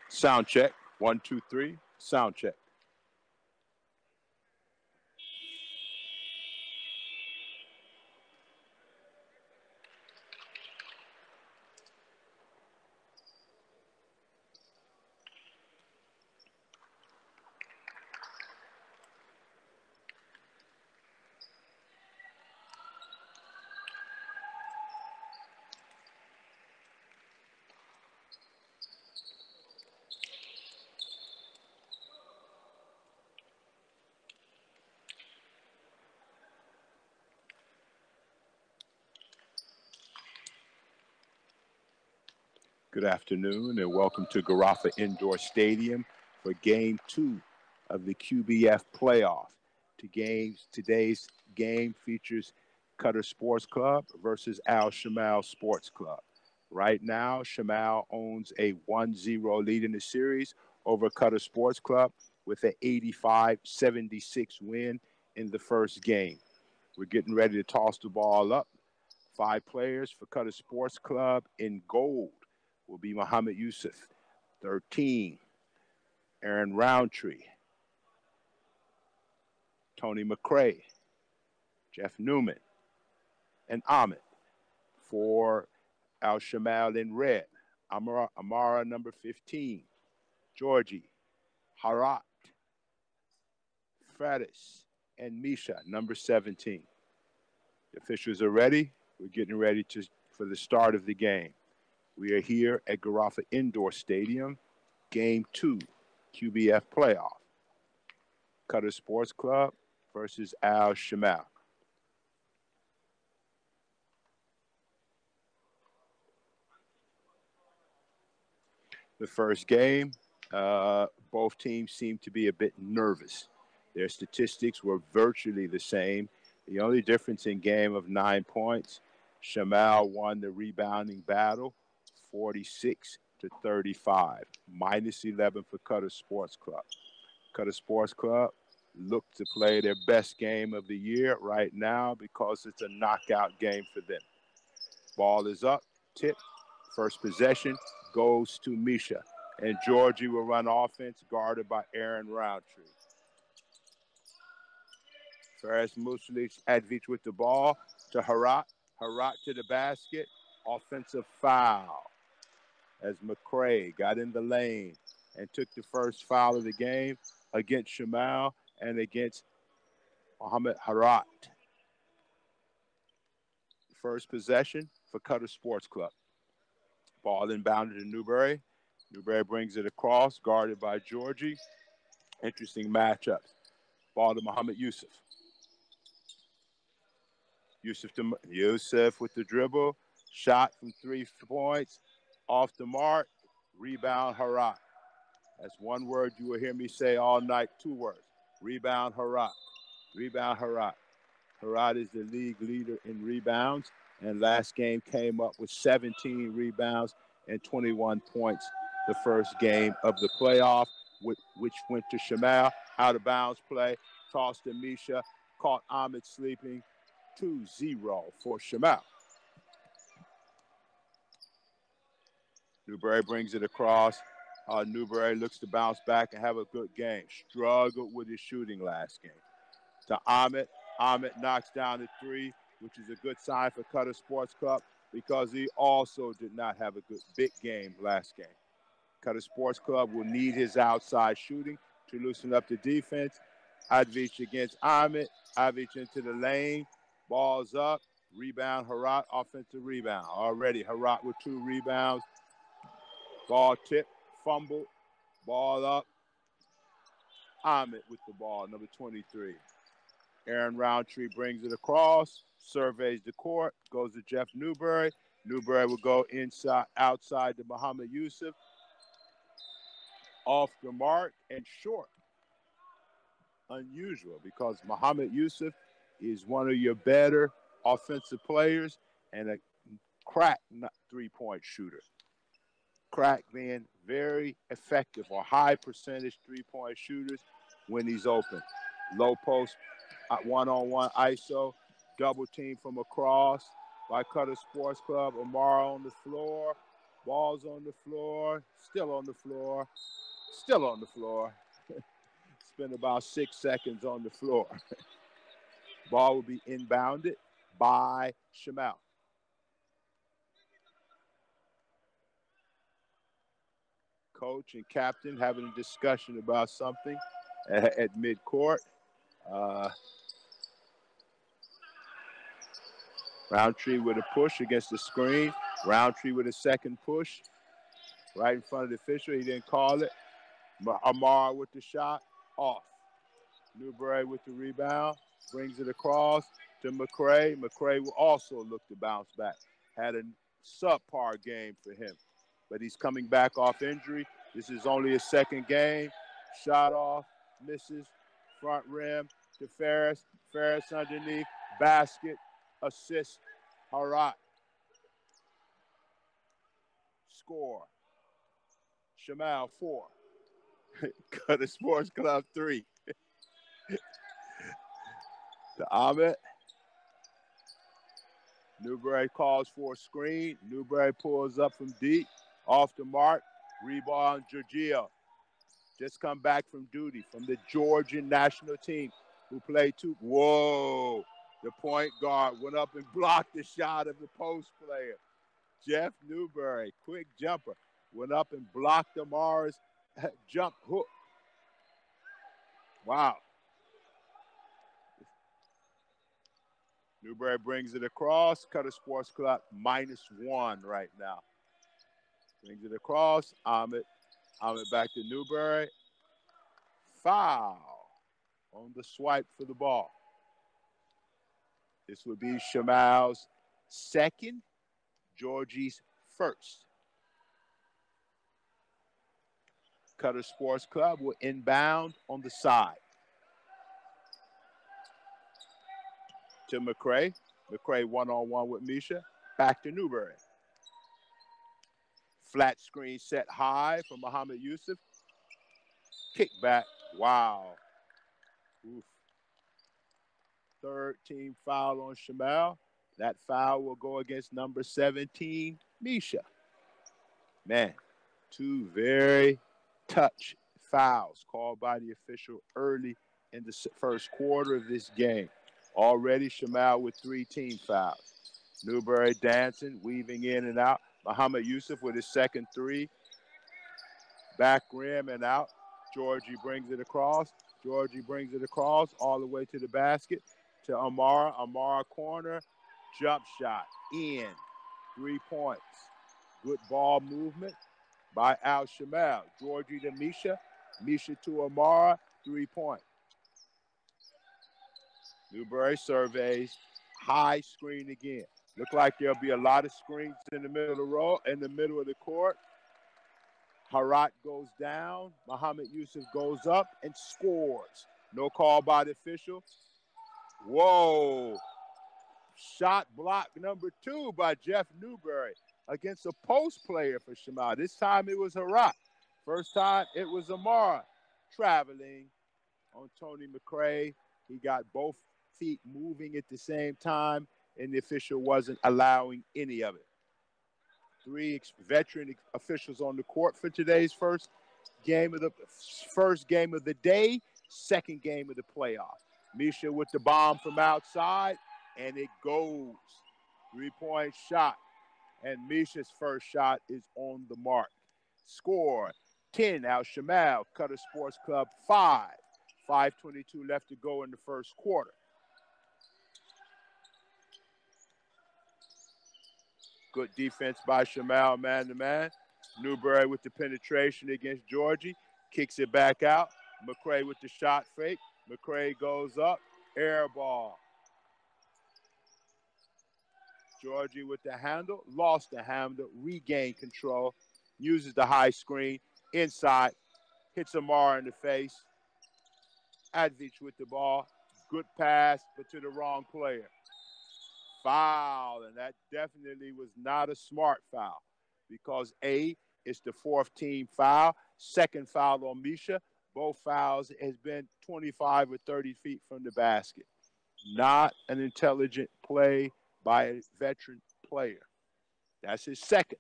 Sound check. 1, 2, 3. Sound check. Good afternoon and welcome to Qbf Indoor Stadium for Game 2 of the Qbf Playoffs. Today's game features Qatar Sports Club versus Al Shamal Sports Club. Right now, Shamal owns a 1-0 lead in the series over Qatar Sports Club with an 85-76 win in the first game. We're getting ready to toss the ball up. 5 players for Qatar Sports Club in gold will be Mohammed Yusuf, 13, Aaron Roundtree, Tony McRae, Jeff Newman, and Ahmed. For Al Shamal in red, Amara number 15, Georgie, Harat, Faris, and Misha number 17. The officials are ready. We're getting ready for the start of the game. We are here at Qbf Indoor Stadium, Game 2, Qbf Playoff. Qatar Sports Club versus Al Shamal. The first game, both teams seemed to be a bit nervous. Their statistics were virtually the same. The only difference in game of 9 points, Shamal won the rebounding battle, 46-35, minus 11 for Qatar Sports Club. Qatar Sports Club look to play their best game of the year right now because it's a knockout game for them. Ball is up, tip, first possession goes to Misha, and Georgie will run offense guarded by Aaron Roundtree. Faris Muslic Advic with the ball to Harat. Harat to the basket, offensive foul as McRae got in the lane and took the first foul of the game against Shamal and against Mohammed Harat. First possession for Qatar Sports Club. Ball inbounded to Newberry. Newberry brings it across, guarded by Georgie. Interesting matchups. Ball to Mohammed Yusuf. Yusuf with the dribble. Shot from 3 points. Off the mark. Rebound Harat. That's one word you will hear me say all night. 2 words. Rebound Harat. Rebound Harat. Harat is the league leader in rebounds, and last game came up with 17 rebounds and 21 points the first game of the playoff, which went to Shamal. Out of bounds play. Tossed to Misha. Caught Ahmed sleeping. 2-0 for Shamal. Newberry brings it across. Newberry looks to bounce back and have a good game. Struggled with his shooting last game. To Ahmed. Ahmed knocks down the 3, which is a good sign for Qatar Sports Club because he also did not have a good big game last game. Qatar Sports Club will need his outside shooting to loosen up the defense. Advic against Ahmed. Advic into the lane. Ball's up. Rebound, Harat, offensive rebound. Already Harat with 2 rebounds. Ball tip, fumble, ball up. Ahmed with the ball, number 23. Aaron Roundtree brings it across, surveys the court, goes to Jeff Newberry. Newberry will go outside to Mohammed Yusuf. Off the mark and short. Unusual because Mohammed Yusuf is one of your better offensive players and a crack 3-point shooter. Crack being very effective or high percentage 3-point shooters when he's open. Low post, one-on-one ISO, double team from across by Qatar Sports Club. Amara on the floor. Ball's on the floor, still on the floor, still on the floor. Spent about 6 seconds on the floor. Ball will be inbounded by Shamal. Coach and captain having a discussion about something at midcourt. Roundtree with a push against the screen. Roundtree with a second push right in front of the official. He didn't call it. Amar with the shot, off. Newberry with the rebound, brings it across to McCray. McCray will also look to bounce back. Had a subpar game for him, but he's coming back off injury. This is only his second game. Shot off, misses, front rim to Ferris. Ferris underneath, basket, assist, Harat. Score. Shamal 4. Qatar Sports Club 3. To Ahmed. Newberry calls for a screen. Newberry pulls up from deep. Off the mark. Rebound, Giorgio. Just come back from duty from the Georgian national team who played two. Whoa. The point guard went up and blocked the shot of the post player. Jeff Newberry, quick jumper, went up and blocked Amar's jump hook. Wow. Newberry brings it across. Qatar Sports Club -1 right now. Brings it across. Ahmed back to Newberry. Foul on the swipe for the ball. This would be Shamal's second, Georgie's first. Qatar Sports Club will inbound on the side. To McCray. McCray one-on-one with Misha. Back to Newberry. Flat screen set high from Muhammad Yusuf. Kick back. Wow. Oof. Third team foul on Shamal. That foul will go against number 17, Misha. Man, two very touch fouls called by the official early in the first quarter of this game. Already Shamal with 3 team fouls. Newberry dancing, weaving in and out. Muhammad Yusuf with his second 3. Back rim and out. Georgie brings it across. Georgie brings it across all the way to the basket. To Amara. Amara corner. Jump shot. In. 3 points. Good ball movement by Al Shamal. Georgie to Misha. Misha to Amara. 3 point. Newberry surveys. High screen again. Look like there'll be a lot of screens in the middle of the row, in the middle of the court. Harat goes down. Muhammad Yusuf goes up and scores. No call by the official. Whoa. Shot block number 2 by Jeff Newberry against a post player for Shamal. This time it was Harat. First time it was Amara traveling on Tony McCray. He got both feet moving at the same time, and the official wasn't allowing any of it. 3 veteran officials on the court for today's first game of the day, second game of the playoff. Misha with the bomb from outside, and it goes. 3-point shot, and Misha's first shot is on the mark. Score 10 Al Shamal, Qatar Sports Club 5. 5:22 left to go in the first quarter. Good defense by Shamal, man-to-man. Newberry with the penetration against Georgie. Kicks it back out. McCray with the shot fake. McCray goes up. Air ball. Georgie with the handle. Lost the handle. Regained control. Uses the high screen. Inside. Hits Amar in the face. Advich with the ball. Good pass, but to the wrong player. Foul, and that definitely was not a smart foul because A, it's the 4th team foul, second foul on Misha. Both fouls has been 25 or 30 feet from the basket. Not an intelligent play by a veteran player. That's his second.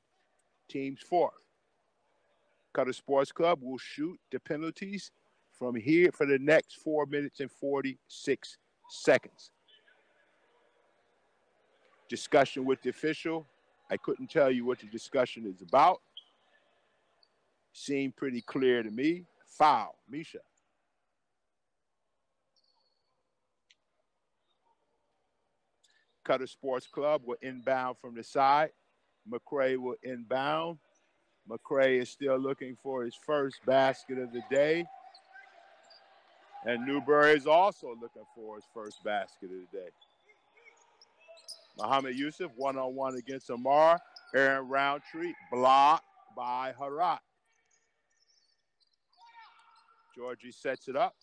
team's fourth. Qatar Sports Club will shoot the penalties from here for the next 4 minutes and 46 seconds. Discussion with the official. I couldn't tell you what the discussion is about. Seemed pretty clear to me. Foul, Misha. Qatar Sports Club will inbound from the side. McCray will inbound. McCray is still looking for his first basket of the day. And Newberry is also looking for his first basket of the day. Muhammad Yusuf, one-on-one against Amar. Aaron Roundtree, blocked by Harat. Georgie sets it up.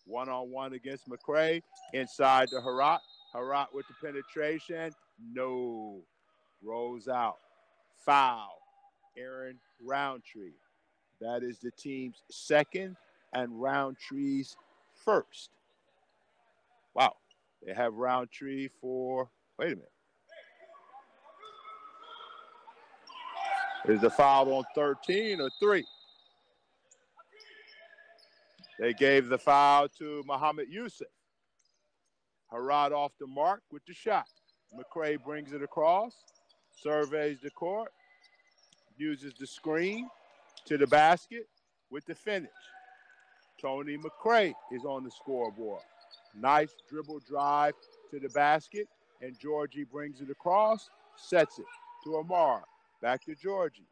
One-on-one against McCray. Inside to Harat. Harat with the penetration. No. Rolls out. Foul. Aaron Roundtree. That is the team's second and Roundtree's first. Wow. They have Roundtree for, wait a minute. Is the foul on 13 or 3? They gave the foul to Muhammad Yusuf. Harat off the mark with the shot. McCray brings it across, surveys the court, uses the screen to the basket with the finish. Tony McCray is on the scoreboard. Nice dribble drive to the basket, and Georgie brings it across, sets it to Amar. Back to Georgie.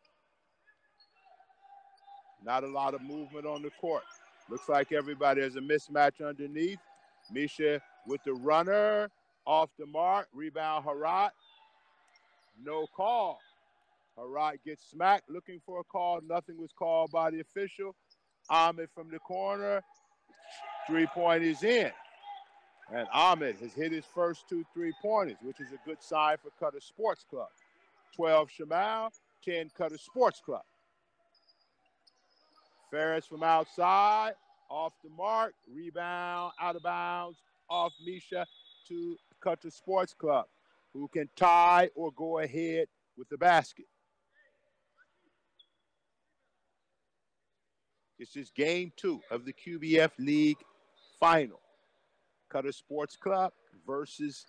Not a lot of movement on the court. Looks like everybody has a mismatch underneath. Misha with the runner, off the mark, rebound Harat. No call. Harat gets smacked, looking for a call. Nothing was called by the official. Ahmed from the corner. 3-point is in. And Ahmed has hit his first 2 3-pointers, which is a good sign for Qatar Sports Club. 12 Shamal, 10 Qatar Sports Club. Ferris from outside, off the mark, rebound, out of bounds, off Misha to Qatar Sports Club, who can tie or go ahead with the basket. This is game 2 of the Qbf League final. Qatar Sports Club versus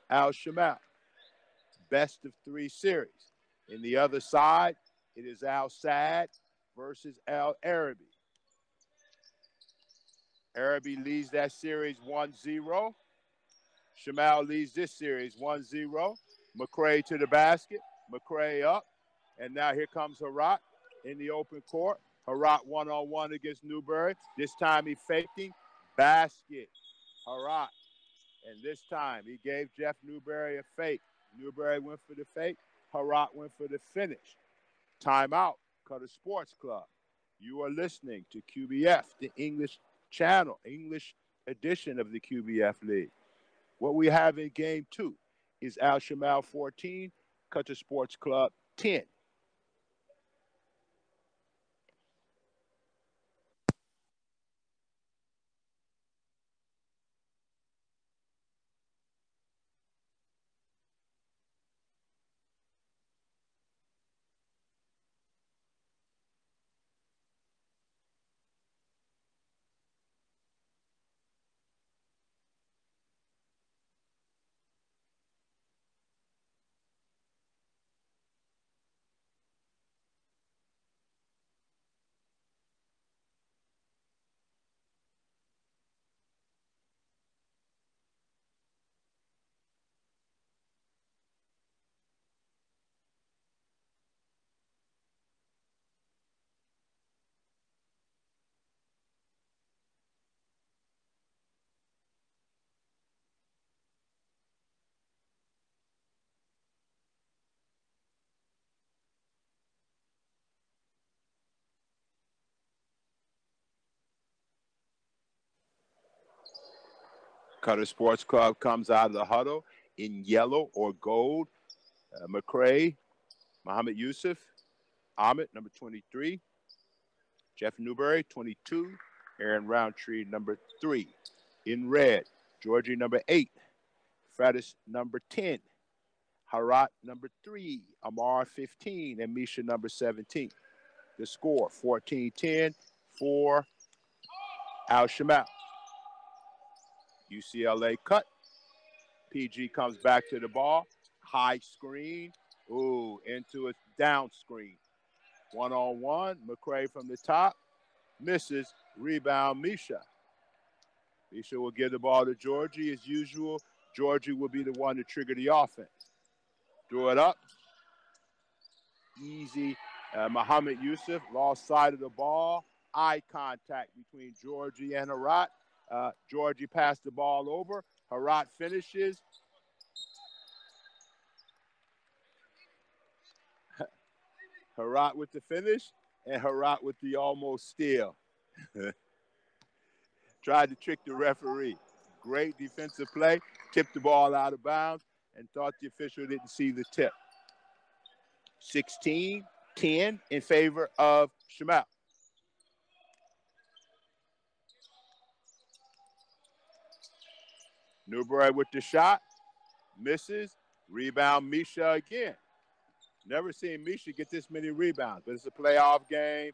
Al Shamal. Best of 3 series. In the other side, it is Al Saad versus Al Arabi. Arabi leads that series 1-0. Shamal leads this series 1-0. McCray to the basket. McCray up. And now here comes Harat in the open court. Harat one-on-one against Newberry. This time he faking. Basket. Harat. And this time he gave Jeff Newberry a fake. Newberry went for the fake. Harat went for the finish. Timeout. Qatar Sports Club. You are listening to QBF, the English channel, English edition of the QBF League. What we have in game 2 is Al Shamal 14, Qatar Sports Club 10. Qatar Sports Club comes out of the huddle in yellow or gold. McCray, Muhammad Yusuf, Ahmed, number 23. Jeff Newberry, 22. Aaron Roundtree, number 3. In red, Georgie, number 8. Frattis, number 10. Harat number 3, Amar 15, and Misha number 17. The score 14-10 for Al-Shamal. UCLA cut. PG comes back to the ball. High screen. Ooh, into a down screen. One-on-one. McCray from the top. Misses. Rebound, Misha. Misha will give the ball to Georgie as usual. Georgie will be the one to trigger the offense. Threw it up. Easy. Muhammad Yusuf lost sight of the ball. Eye contact between Georgie and Harat. Georgie passed the ball over. Harat finishes. Harat with the finish and Harat with the almost steal. Tried to trick the referee. Great defensive play. Tipped the ball out of bounds and thought the official didn't see the tip. 16-10 in favor of Shamal. Newberry with the shot. Misses. Rebound, Misha again. Never seen Misha get this many rebounds, but it's a playoff game.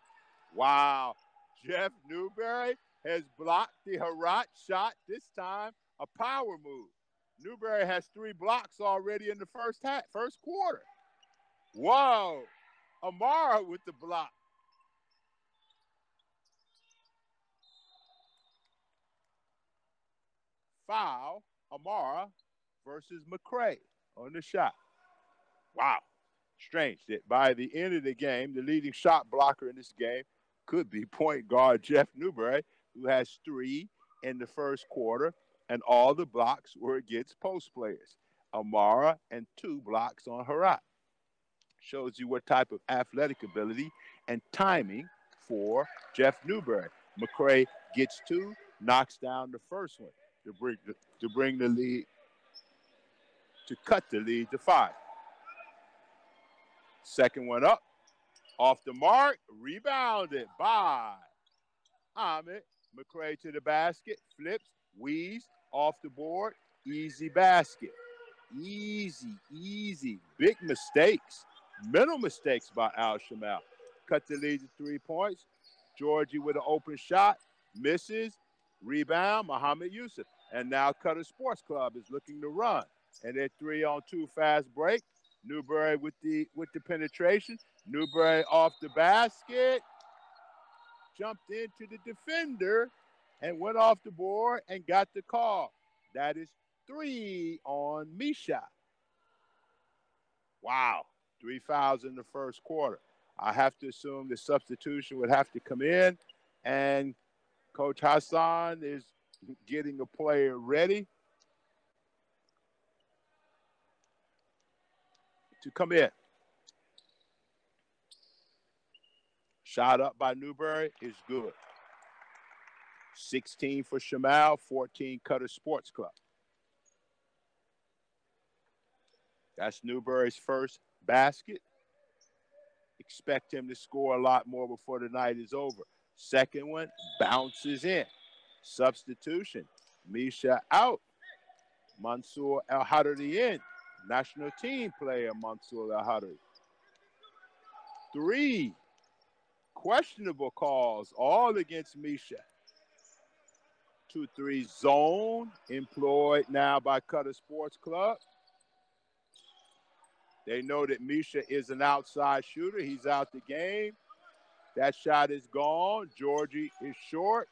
Wow. Jeff Newberry has blocked the Harat shot, this time a power move. Newberry has 3 blocks already in the first quarter. Whoa. Amara with the block. Foul, Amara versus McCray on the shot. Wow. Strange that by the end of the game, the leading shot blocker in this game could be point guard Jeff Newberry, who has 3 in the first quarter, and all the blocks were against post players. Amara and 2 blocks on Harat. Shows you what type of athletic ability and timing for Jeff Newberry. McCray gets 2, knocks down the first one to bring the lead, to cut the lead to 5. Second one up, off the mark, rebounded by Ahmed. McCray to the basket, flips, weaves, off the board, easy basket. Easy. Big mistakes, mental mistakes by Al-Shamal. Cut the lead to 3 points. Georgie with an open shot, misses, rebound, Muhammad Yusuf. And now Qatar Sports Club is looking to run. And their 3-on-2 fast break. Newberry with the penetration. Newberry off the basket. Jumped into the defender and went off the board and got the call. That is 3 on Misha. Wow. 3 fouls in the first quarter. I have to assume the substitution would have to come in, and Coach Hassan is getting a player ready to come in. Shot up by Newberry is good. 16 for Shamal, 14 Qatar Sports Club. That's Newberry's first basket. Expect him to score a lot more before the night is over. Second one, bounces in. Substitution, Misha out. Mansour El-Hadari in. National team player Mansour El-Hadari. 3 questionable calls, all against Misha. 2-3 zone employed now by Qatar Sports Club. They know that Misha is an outside shooter. He's out the game. That shot is gone. Georgie is short.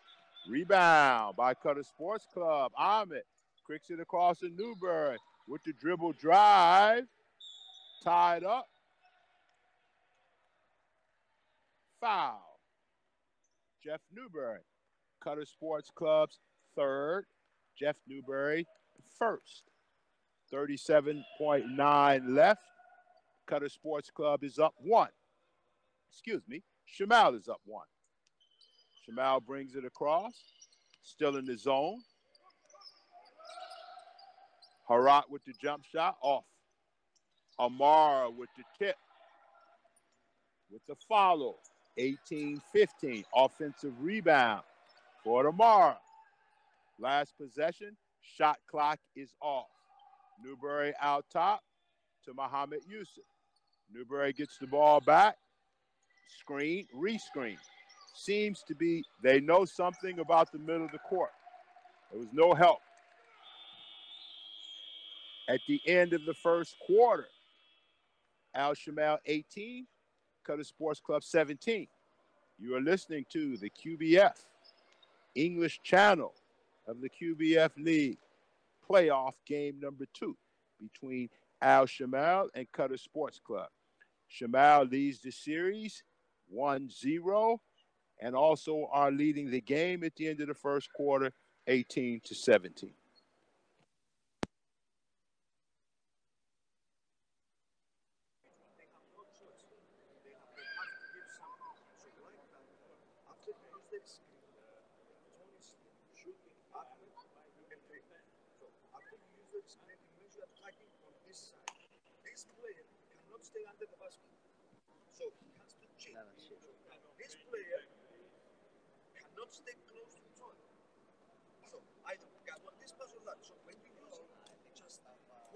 Rebound by Qatar Sports Club. Ahmed kicks it across to Newberry with the dribble drive. Tied up. Foul. Jeff Newberry. Qatar Sports Club's third. Jeff Newberry first. 37.9 left. Qatar Sports Club is up 1. Excuse me. Shamal is up 1. Shamal brings it across. Still in the zone. Harat with the jump shot. Off. Amara with the tip. With the follow. 18-15. Offensive rebound for Amara. Last possession. Shot clock is off. Newberry out top. to Muhammad Yusuf. Newberry gets the ball back. Screen, rescreen. Seems to be, they know something about the middle of the court. There was no help. At the end of the first quarter, Al-Shamal 18, Qatar Sports Club 17. You are listening to the QBF English channel of the Qbf League Playoff game number 2 between Al-Shamal and Qatar Sports Club. Shamal leads the series 1-0 and also are leading the game at the end of the first quarter 18-17. This player cannot stay under the basket. So he has to cheat. This player cannot stay close to the toilet. So I don't get what this pass was that. So when you use it, just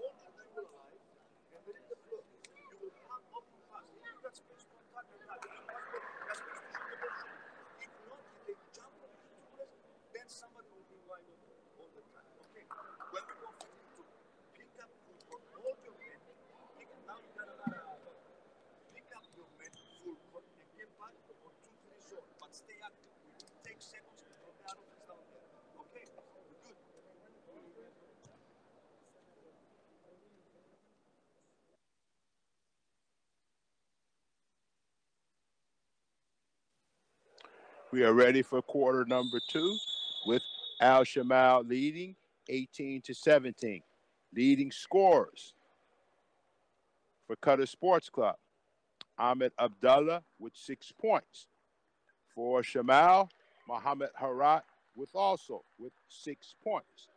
hold the dribble alive and let it flow. You will have open pass. If you got space to attack and attack, that's space to shoot the ball. If not, if they jump on the toilet, then somebody will be wide open all the time. Okay? When we go to pick up football, hold your men. Pick up your men full court and get back on 2-3 zone, but stay active. We will take seconds to throw the offense down there. Okay? Good. We are ready for quarter number 2 with Al-Shamal leading 18-17. Leading scorers for Qatar Sports Club, Ahmed Abdullah with 6 points. For Shamal, Mohammed Harat with 6 points.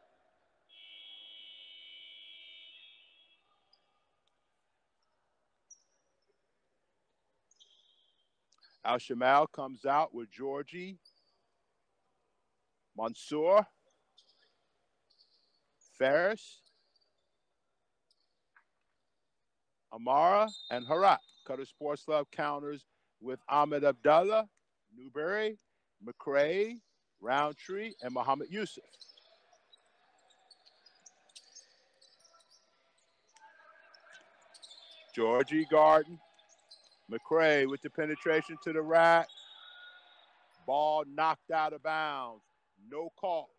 Al-Shamal comes out with Georgie, Mansour, Ferris, Amara, and Harat. Qatar Sports Club counters with Ahmed Abdullah, Newberry, McRae, Roundtree, and Muhammad Yusuf. Georgie Garden, McRae with the penetration to the rack. Ball knocked out of bounds. No call.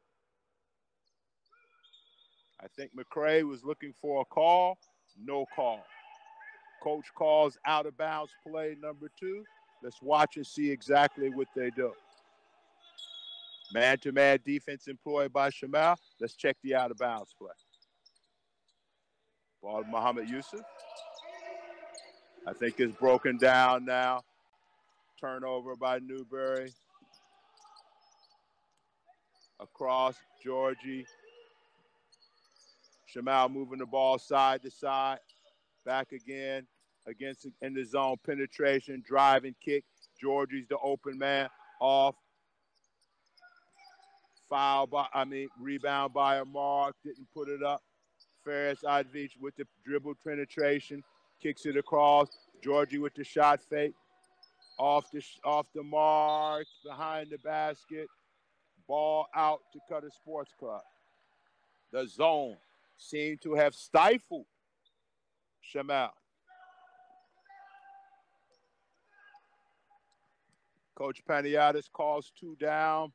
I think McRae was looking for a call. No call. Coach calls out of bounds play number 2. Let's watch and see exactly what they do. Man-to-man defense employed by Shamal. Let's check the out of bounds play. Ball to Muhammad Yusuf. I think it's broken down now. Turnover by Newberry. Across, Georgie. Shamal moving the ball side to side. Back again. Against in the zone, penetration, drive and kick. Georgie's the open man. Off. Rebound by Amar. Didn't put it up. Ferris Advich with the dribble penetration. Kicks it across. Georgie with the shot fake. Off the mark. Behind the basket. Ball out to Qatar Sports Club. The zone seemed to have stifled Shamal. Coach Paniatis calls 2 down.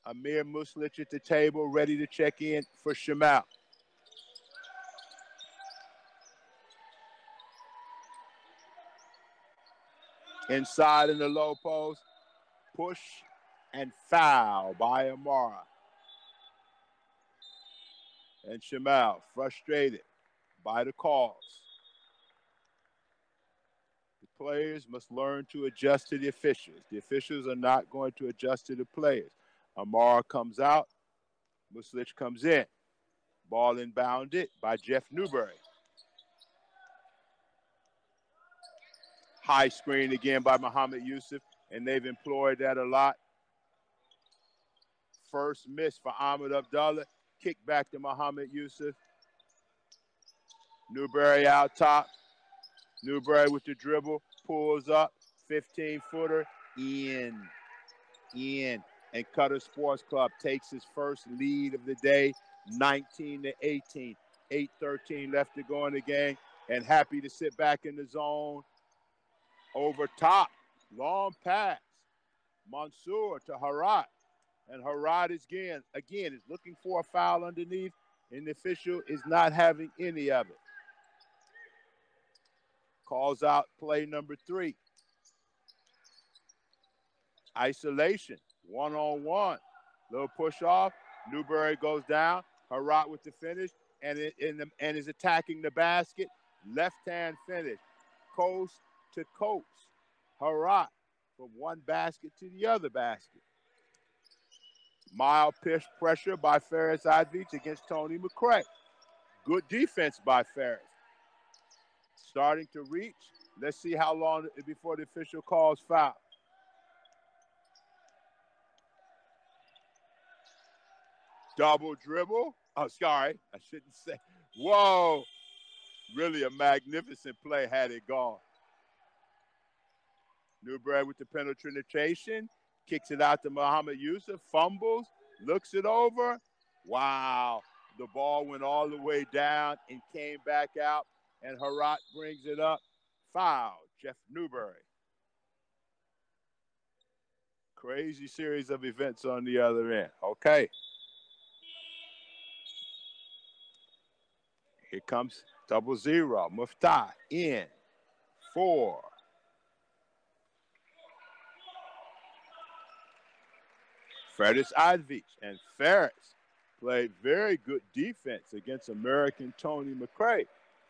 Amir Muslich at the table, ready to check in for Shamal. Inside in the low post, push and foul by Amara. And Shamal, frustrated by the calls. The players must learn to adjust to the officials. The officials are not going to adjust to the players. Amara comes out. Muslich comes in. Ball inbounded by Jeff Newberry. High screen again by Muhammad Yusuf, and they've employed that a lot. First miss for Ahmed Abdullah. Kick back to Muhammad Yusuf. Newberry out top. Newberry with the dribble, pulls up, 15-footer, in. And Qatar Sports Club takes his first lead of the day, 19-18. 8:13 left to go in the game, and happy to sit back in the zone. Over top, long pass. Mansour to Harat. And Harat is again is looking for a foul underneath, and the official is not having any of it. Calls out play number 3. Isolation, one-on-one. Little push off. Newberry goes down. Harat with the finish and is attacking the basket. Left-hand finish. Coast to coast. Harat from one basket to the other basket. Mild pressure by Faris Advich against Tony McCray. Good defense by Faris. Starting to reach. Let's see how long before the official calls foul. Double dribble. Oh, sorry. I shouldn't say. Whoa. Really a magnificent play had it gone. Newberry with the penetration. Kicks it out to Muhammad Yusuf. Fumbles. Looks it over. Wow. The ball went all the way down and came back out. And Harat brings it up. Foul. Jeff Newberry. Crazy series of events on the other end. Okay. Here comes 0-0. Muftah in 4. Faris Advich, and Faris played very good defense against American Tony McCray.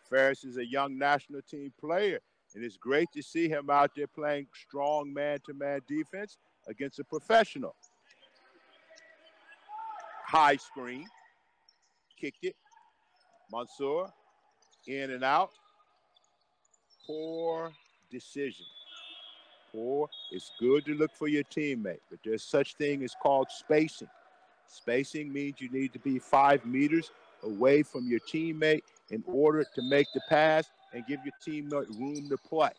Faris is a young national team player, and it's great to see him out there playing strong man-to-man defense against a professional. High screen, kicked it. Mansour, in and out. Poor decision. Poor. It's good to look for your teammate, but there's such thing as called spacing. Spacing means you need to be 5 meters away from your teammate in order to make the pass and give your teammate room to play.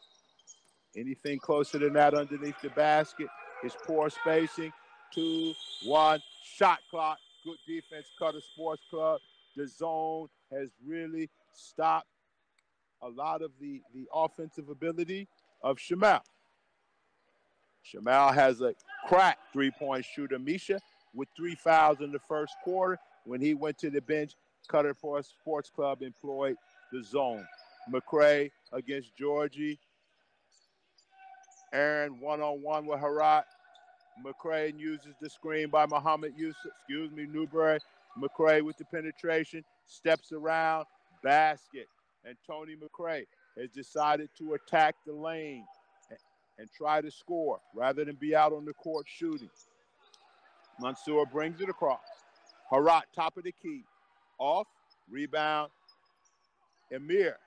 Anything closer than that underneath the basket is poor spacing. 2-1, shot clock. Good defense, Qatar Sports Club. The zone has really stopped a lot of the offensive ability of Shamal. Shamal has a crack three-point shooter. Misha with 3 fouls in the first quarter. When he went to the bench, Qatar Sports Club employed the zone. McCray against Georgie. Aaron one-on-one with Harat. McCray uses the screen by Muhammad Yusuf. Newberry. McCray with the penetration, steps around, basket. And Tony McCray has decided to attack the lane and try to score rather than be out on the court shooting. Mansour brings it across. Harat, top of the key. Off, rebound, Emir.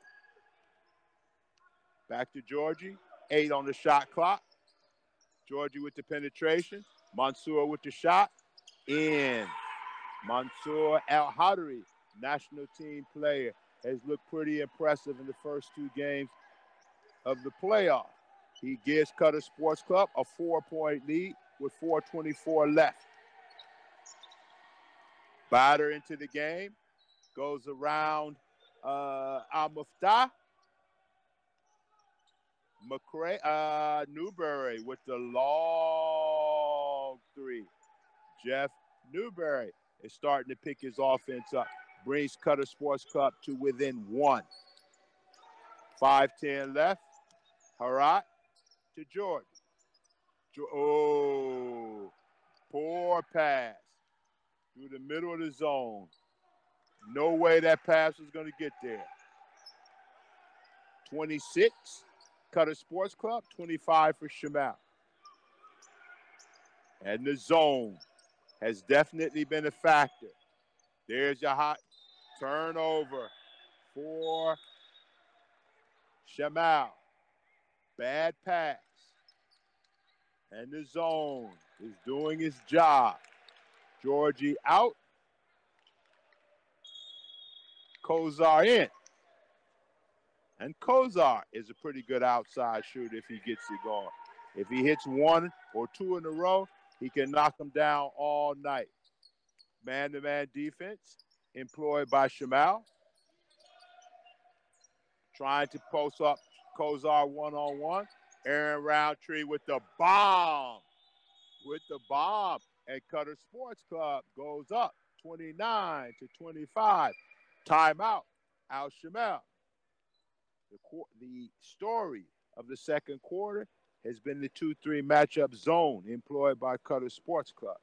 Back to Georgie, 8 on the shot clock. Georgie with the penetration. Mansour with the shot, in. Mansour Al-Hadri, national team player, has looked pretty impressive in the first 2 games of the playoff. He gives Qatar Sports Club a 4-point lead with 4:24 left. Batter into the game, goes around Al-Muftah. McCray, Newberry with the long 3. Jeff Newberry is starting to pick his offense up. Brings Qatar Sports Club to within 1. 5:10 left. Harat to Jordan. Oh, poor pass through the middle of the zone. No way that pass was going to get there. 26, Qatar Sports Club, 25 for Shamal. And the zone has definitely been a factor. There's your hot turnover for Shamal. Bad pass. And the zone is doing its job. Georgie out. Kozar in. And Kozar is a pretty good outside shooter if he gets it going. If he hits 1 or 2 in a row, he can knock them down all night. Man-to-man defense employed by Shamal. Trying to post up Kozar one-on-one. Aaron Roundtree with the bomb. And Qatar Sports Club goes up 29-25. Timeout. Al Shamal. The story of the second quarter has been the 2-3 matchup zone employed by Qatar Sports Club.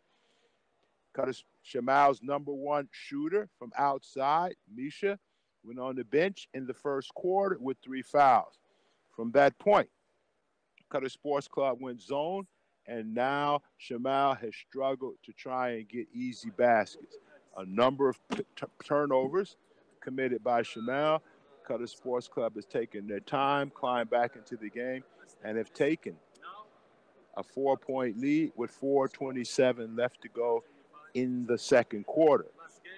Shamal's #1 shooter from outside, Misha, went on the bench in the first quarter with 3 fouls. From that point, Qatar Sports Club went zone, and now Shamal has struggled to try and get easy baskets. A number of turnovers committed by Shamal. Qatar Sports Club has taken their time, climbed back into the game, and have taken a 4-point lead with 4:27 left to go in the second quarter.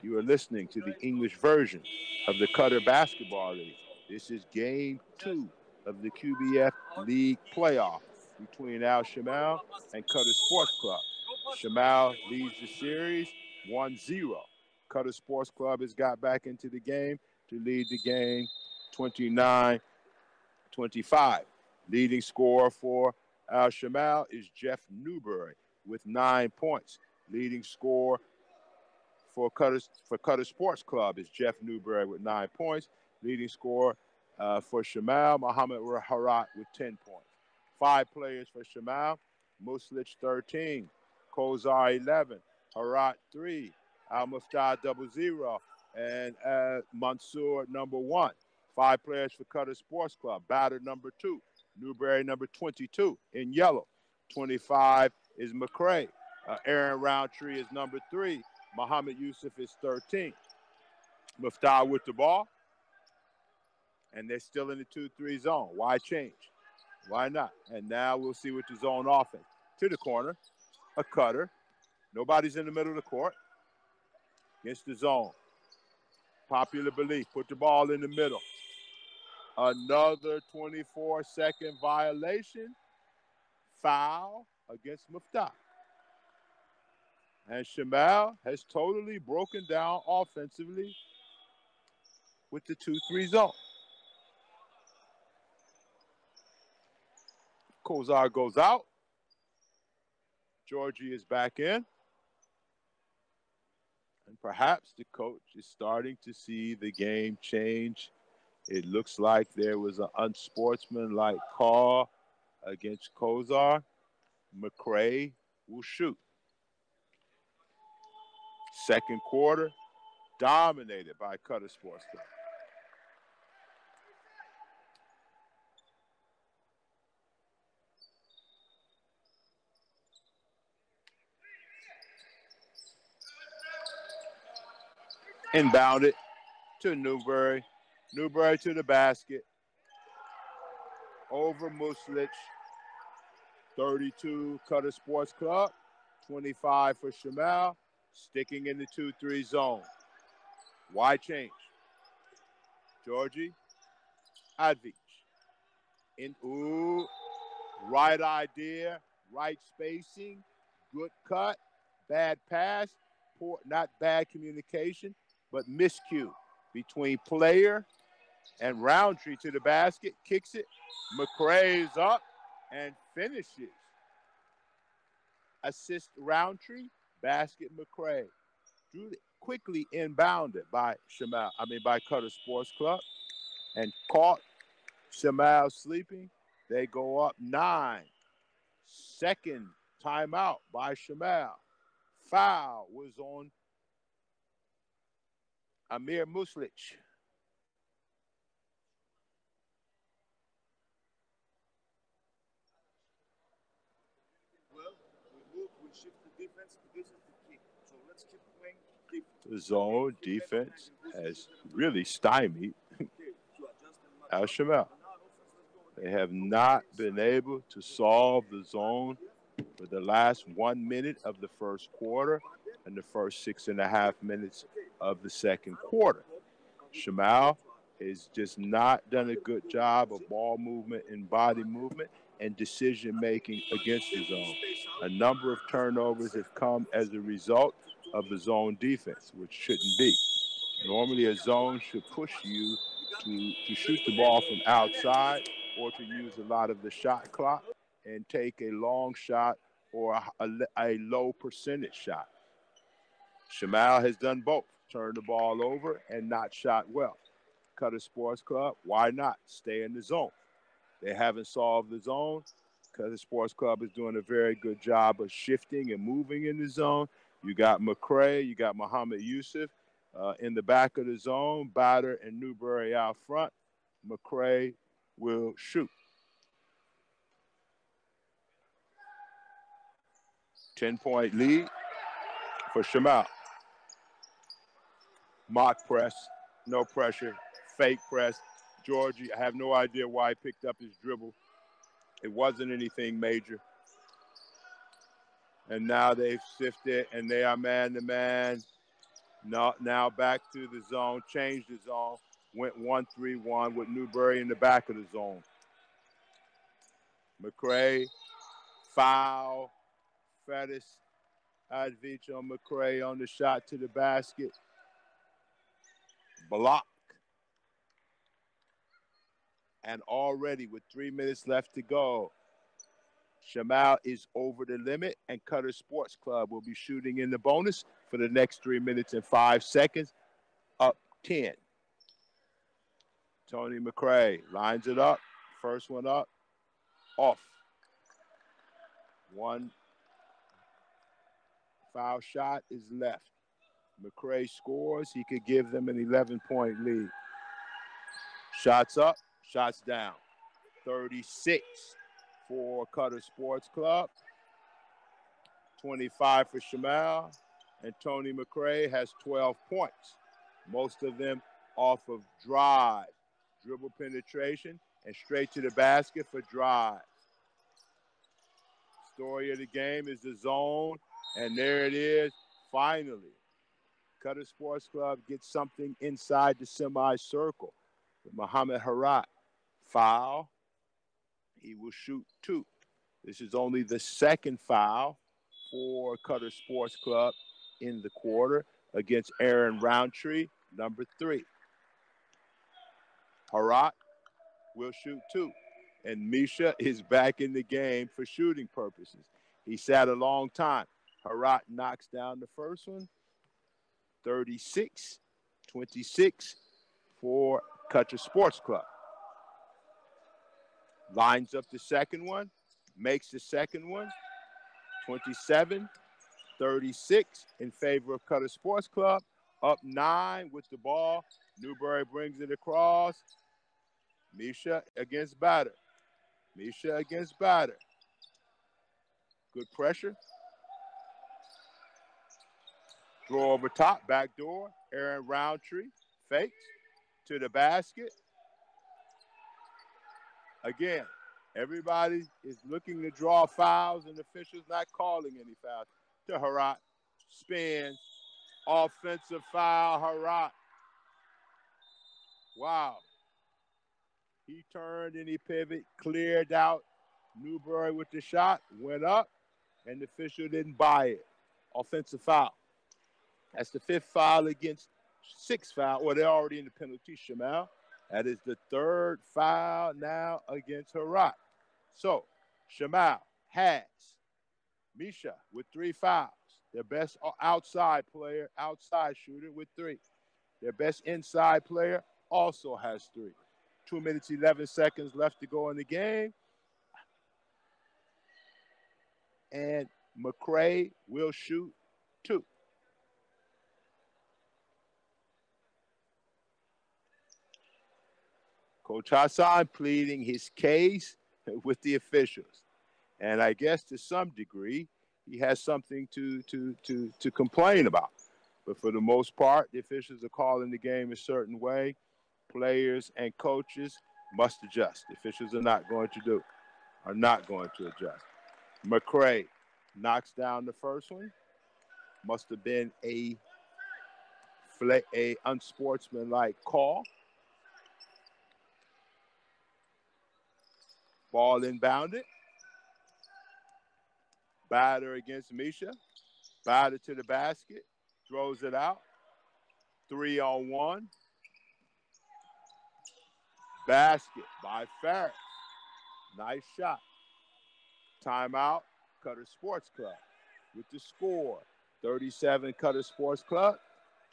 You are listening to the English version of the Qatar Basketball League. This is Game 2 of the Qbf League Playoffs between Al Shamal and Qatar Sports Club. Shamal leads the series 1-0. Qatar Sports Club has got back into the game to lead the game 29-25. Leading scorer for Al Shamal is Jeff Newberry with 9 points. Leading scorer for Qatar Sports Club is Jeff Newberry with 9 points. Leading scorer for Shamal, Mohammed Harat with 10 points. 5 players for Shamal: Muslich 13, Kozar 11, Harat 3, Al-Muftah 00, and Mansour #1. 5 players for Qatar Sports Club: Batter #2, Newberry #22 in yellow. 25 is McCray. Aaron Roundtree is #3. Muhammad Yusuf is 13. Muftah with the ball. And they're still in the 2-3 zone. Why change? Why not? And now we'll see what the zone offense. To the corner. A cutter. Nobody's in the middle of the court. Against the zone. Popular belief. Put the ball in the middle. Another 24-second violation. Foul against Muftah. And Shamal has totally broken down offensively with the 2-3 zone. Kozar goes out. Georgie is back in. And perhaps the coach is starting to see the game change. It looks like there was an unsportsmanlike call against Kozar. McCray will shoot. Second quarter, dominated by Qatar Sports Club. Inbounded to Newberry. Newberry to the basket. Over Muslich. 32 Qatar Sports Club. 25 for Shamal. Sticking in the 2-3 zone. Why change? Georgie. Advich. Right idea. Right spacing. Good cut. Bad pass. Poor, not bad communication, but miscue between player and Roundtree to the basket. Kicks it. McCray's up and finishes. Assist Roundtree. Basket McCray. Quickly inbounded by Qatar Sports Club and caught Shamal sleeping. They go up 9. Second timeout by Shamal. Foul was on Amir Muslich. Well, we shift the defense. This is the key. So let's keep playing defense. The zone defense has really stymied Al Shamal. They have not been able to solve the zone for the last 1 minute of the first quarter and the first 6.5 minutes of the second quarter. Shamal has just not done a good job of ball movement and body movement and decision-making against the zone. A number of turnovers have come as a result of the zone defense, which shouldn't be. Normally, a zone should push you to shoot the ball from outside or to use a lot of the shot clock and take a long shot or a low percentage shot. Shamal has done both, turned the ball over and not shot well. Qatar Sports Club, why not? Stay in the zone. They haven't solved the zone. Qatar Sports Club is doing a very good job of shifting and moving in the zone. You got McCray, you got Muhammad Yusuf in the back of the zone, Bader and Newberry out front. McCray will shoot. 10-point lead for Shamal. Mock press, no pressure, fake press. Georgie, I have no idea why he picked up his dribble. It wasn't anything major. And now they've sifted, and they are man-to-man. Now back to the zone, changed the zone, went 1-3-1 with Newberry in the back of the zone. McCray, foul, Fettis, Advich on McCray on the shot to the basket. Block. And already with 3 minutes left to go, Shamal is over the limit, and Qatar Sports Club will be shooting in the bonus for the next 3 minutes and 5 seconds, up 10. Tony McCray lines it up. First one up, off. One foul shot is left. McCray scores. He could give them an 11-point lead. Shots up, shots down. 36 for Qatar Sports Club. 25 for Shamal. And Tony McCray has 12 points. Most of them off of drive, dribble penetration, and straight to the basket for drive. Story of the game is the zone, and there it is, finally. Qatar Sports Club gets something inside the semicircle. Mohamed Harat, foul. He will shoot 2. This is only the second foul for Qatar Sports Club in the quarter against Aaron Roundtree, number 3. Harat will shoot 2. And Misha is back in the game for shooting purposes. He sat a long time. Harat knocks down the first one. 36-26 for Qatar Sports Club. Lines up the second one, makes the second one. 27-36 in favor of Qatar Sports Club. Up 9 with the ball. Newberry brings it across. Misha against Bader. Misha against Bader. Good pressure. Draw over top, back door. Aaron Roundtree fakes to the basket. Again, everybody is looking to draw fouls, and the officials not calling any fouls. To Harat, spins, offensive foul, Harat. Wow. He turned and he pivoted, cleared out. Newberry with the shot, went up, and the official didn't buy it. Offensive foul. That's the 5th foul against 6 foul. Well, they're already in the penalty, Shamal. That is the 3rd foul now against Harat. So, Shamal has Misha with 3 fouls. Their best outside player, outside shooter with 3. Their best inside player also has 3. 2 minutes, 11 seconds left to go in the game. And McCray will shoot 2. Coach Hassan pleading his case with the officials. And I guess to some degree, he has something to complain about. But for the most part, the officials are calling the game a certain way. Players and coaches must adjust. The officials are not going to adjust. McCray knocks down the first one. Must have been a unsportsmanlike call. Ball inbounded. Batter against Misha. Batter to the basket. Throws it out. 3-on-1. Basket by Ferris. Nice shot. Timeout, Qatar Sports Club. With the score, 37 Qatar Sports Club,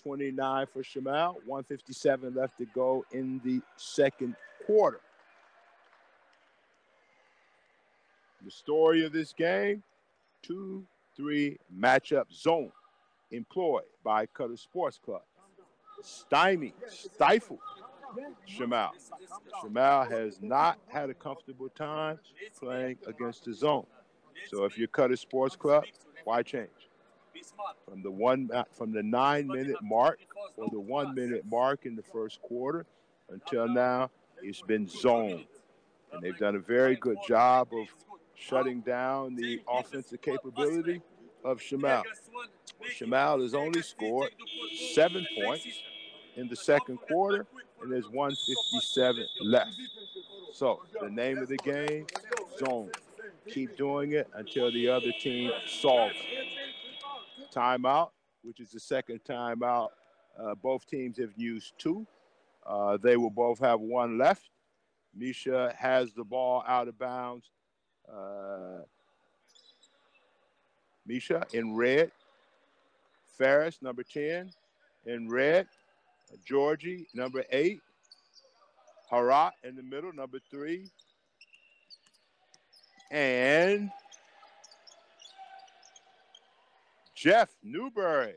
29 for Shamal, 1:57 left to go in the second quarter. The story of this game, 2-3 matchup zone employed by Qatar Sports Club. Stifled Shamal. Shamal has not had a comfortable time playing against the zone. So if you're Qatar Sports Club, why change? From the 9-minute mark or the 1-minute mark in the first quarter until now, it's been zone. And they've done a very good job of shutting down the offensive capability of Shamal. Shamal has only scored 7 points in the second quarter, and there's 1:57 left. So the name of the game, zone. Keep doing it until the other team solves it. Timeout, which is the second timeout. Both teams have used 2. They will both have 1 left. Misha has the ball out of bounds. Misha in red. Ferris, number 10, in red. Georgie, number 8. Harat in the middle, number 3. And Jeff Newberry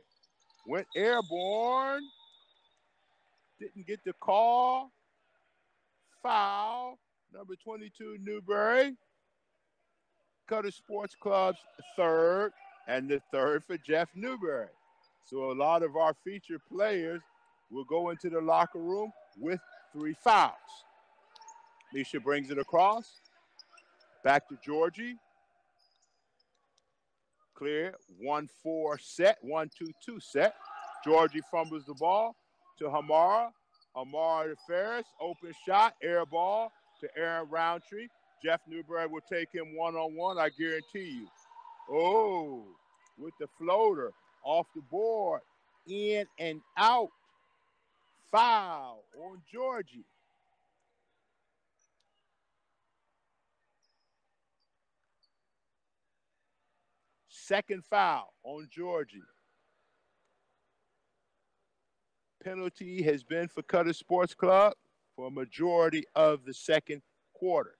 went airborne. Didn't get the call. Foul. Number 22, Newberry. Qatar Sports Club's third, and the third for Jeff Newberry. So a lot of our featured players will go into the locker room with 3 fouls. Misha brings it across. Back to Georgie. Clear. 1-4 set. 1-2-2 set. Georgie fumbles the ball to Hamara. Hamara to Ferris. Open shot. Air ball to Aaron Roundtree. Jeff Newberry will take him one-on-one, I guarantee you. Oh, with the floater off the board. In and out. Foul on Georgie. Second foul on Georgie. Penalty has been for Qatar Sports Club for a majority of the second quarter.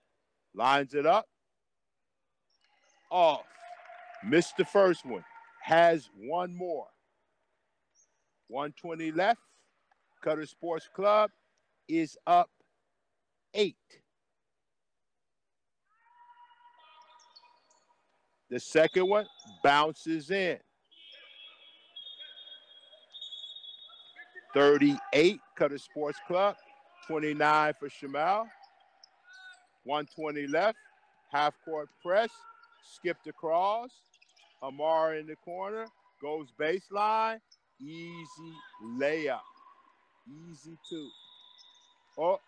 Lines it up. Off. Missed the first one. Has 1 more. 1:20 left. Qatar Sports Club is up 8. The second one bounces in. 38, Qatar Sports Club. 29 for Shamal. 1:20 left. Half-court press. Skipped across. Amar in the corner. Goes baseline. Easy layup. Easy 2. Oh.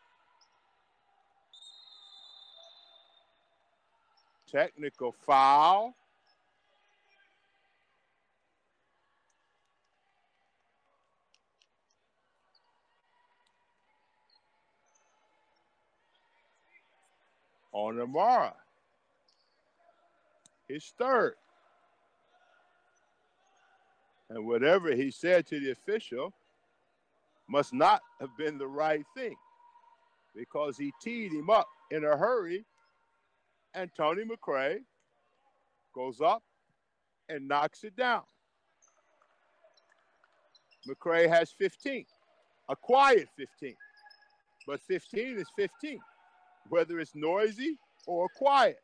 Technical foul. On Amara. His third. And whatever he said to the official must not have been the right thing, because he teed him up in a hurry, and Tony McRae goes up and knocks it down. McRae has 15, a quiet 15, but 15 is 15, whether it's noisy or quiet.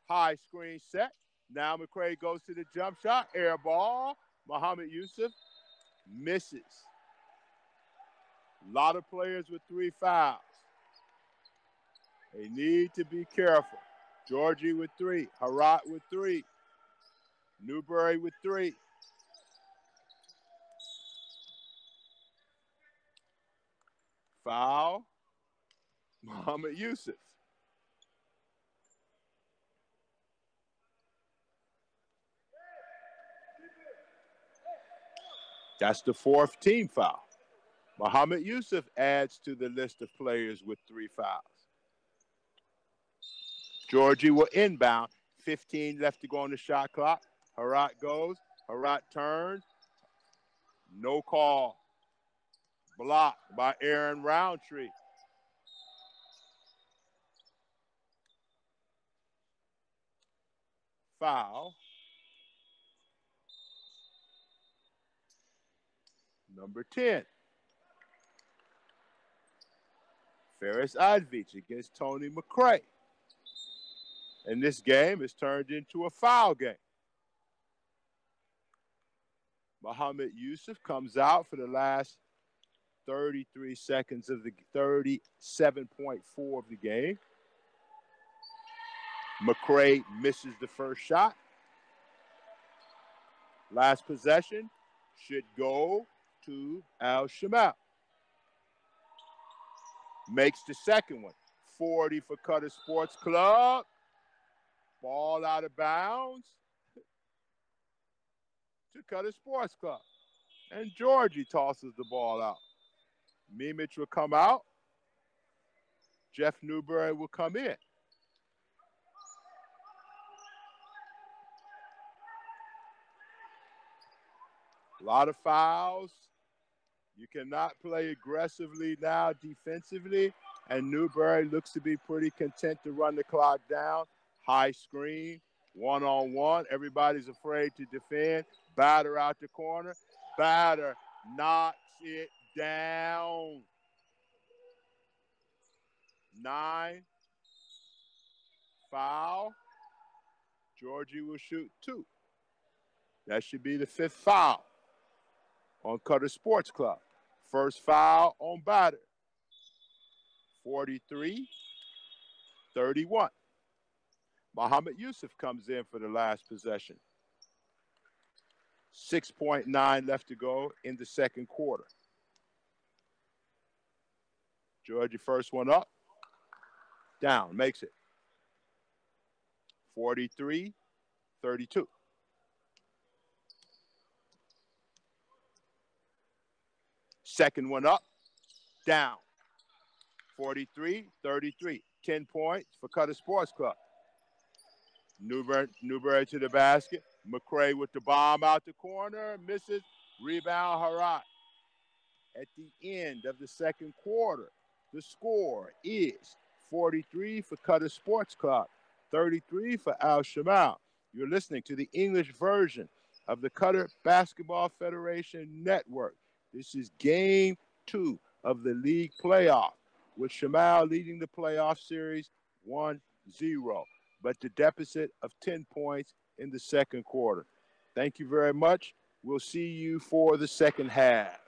High screen set. Now McRae goes to the jump shot, air ball. Muhammad Yusuf misses. A lot of players with 3 fouls. They need to be careful. Georgie with 3, Harat with 3, Newberry with 3. Foul, Muhammad Yusuf. That's the 4th team foul. Muhammad Yusuf adds to the list of players with 3 fouls. Georgie will inbound. 15 left to go on the shot clock. Herat goes. Herat turns. No call. Blocked by Aaron Roundtree. Foul. Number 10. Ferris Advich against Tony McCray. And this game is turned into a foul game. Muhammad Yusuf comes out for the last 33 seconds of the 37.4 of the game. McCray misses the first shot. Last possession should go to Al-Shamal. Makes the second one. 40 for Qatar Sports Club. Ball out of bounds to Qatar Sports Club. And Georgie tosses the ball out. Mimic will come out. Jeff Newberry will come in. A lot of fouls. You cannot play aggressively now defensively. And Newberry looks to be pretty content to run the clock down. High screen, one-on-one. Everybody's afraid to defend. Batter out the corner. Batter knocks it down. 9. Foul. Georgie will shoot 2. That should be the 5th foul on Qatar Sports Club. First foul on Batter. 43-31. Muhammad Yusuf comes in for the last possession. 6.9 left to go in the second quarter. Georgie first one up. Down, makes it. 43-32. Second one up. Down. 43-33. 10 points for Qatar Sports Club. Newberry to the basket. McCray with the bomb out the corner. Misses. Rebound, Herat. At the end of the second quarter, the score is 43 for Qatar Sports Club, 33 for Al-Shamal. You're listening to the English version of the Qatar Basketball Federation Network. This is game 2 of the league playoff, with Shamal leading the playoff series 1-0, but the deficit of 10 points in the second quarter. Thank you very much. We'll see you for the second half.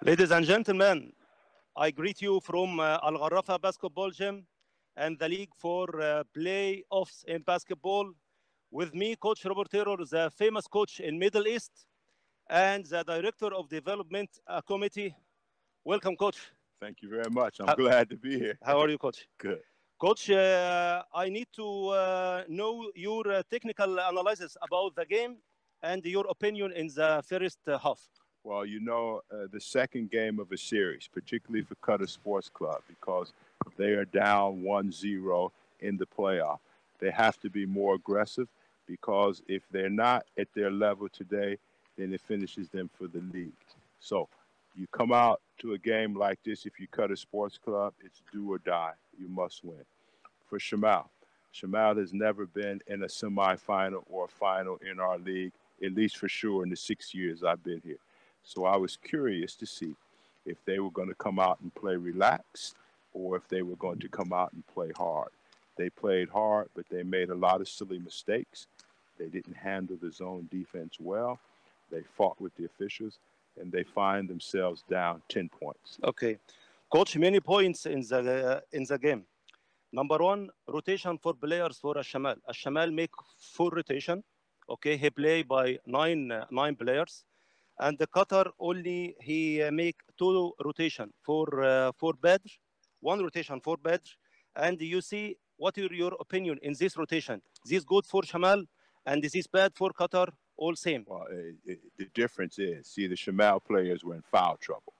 Ladies and gentlemen, I greet you from Al Gharrafa Basketball Gym and the League for Playoffs in basketball. With me, Coach Robertero, the famous coach in Middle East, and the Director of Development Committee. Welcome, Coach. Thank you very much. I'm glad to be here. How are you, Coach? Good. Coach, I need to know your technical analysis about the game and your opinion in the first half. Well, you know, the second game of a series, particularly for Qatar Sports Club, because they are down 1-0 in the playoff. They have to be more aggressive, because if they're not at their level today, then it finishes them for the league. So you come out to a game like this, if you Qatar Sports Club, it's do or die. You must win. For Shamal has never been in a semifinal or a final in our league, at least for sure in the 6 years I've been here. So I was curious to see if they were going to come out and play relaxed or if they were going to come out and play hard. They played hard, but they made a lot of silly mistakes. They didn't handle the zone defense well. They fought with the officials, and they find themselves down 10 points. Okay. Coach, many points in the game. Number one, rotation for players for Shamal. Shamal make full rotation. Okay, he play by nine players. And the Qatar only he make two rotation for Badr, one rotation for Badr. And you see, what is your opinion in this rotation? This good for Shamal and this is bad for Qatar, all same. Well, the difference is, see, the Shamal players were in foul trouble.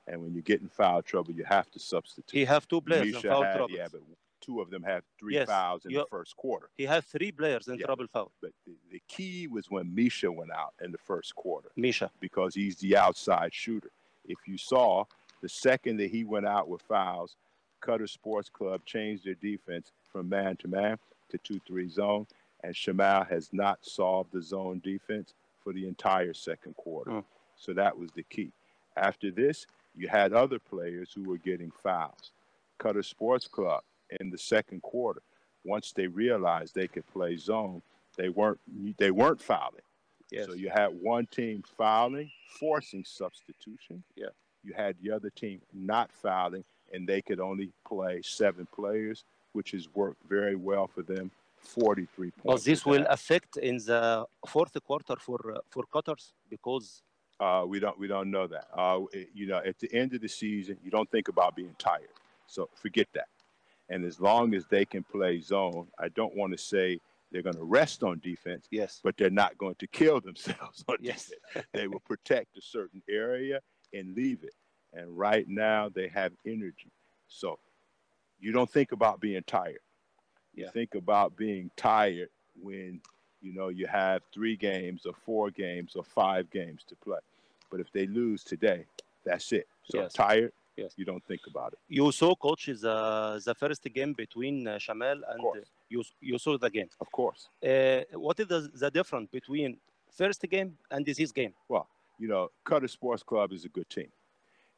And when you get in foul trouble, you have to substitute. He have two players in foul trouble. Yeah, but two of them have three fouls in the first quarter. He has three players in trouble foul. But the key was when Misha went out in the first quarter. Misha. Because he's the outside shooter. If you saw, the second that he went out with fouls, Qatar Sports Club changed their defense from man to man to 2-3 zone. And Shamal has not solved the zone defense for the entire second quarter. So that was the key. After this, you had other players who were getting fouls. Qatar Sports Club in the second quarter, once they realized they could play zone, they weren't fouling. Yes. So you had one team fouling, forcing substitution. Yeah. You had the other team not fouling, and they could only play 7 players, which has worked very well for them. 43 points. But this will affect in the fourth quarter for Qatar because we don't know that. You know, at the end of the season, you don't think about being tired. So forget that. And as long as they can play zone, I don't want to say they're going to rest on defense. Yes. But they're not going to kill themselves on defense. They will protect a certain area and leave it. And right now they have energy. So you don't think about being tired. You think about being tired when, you know, you have 3 games or 4 games or 5 games to play. But if they lose today, that's it. So tired, you don't think about it. You saw, Coach, the first game between Shamal and you saw the game. Of course. What is the difference between first game and this game? Well, you know, Qatar Sports Club is a good team.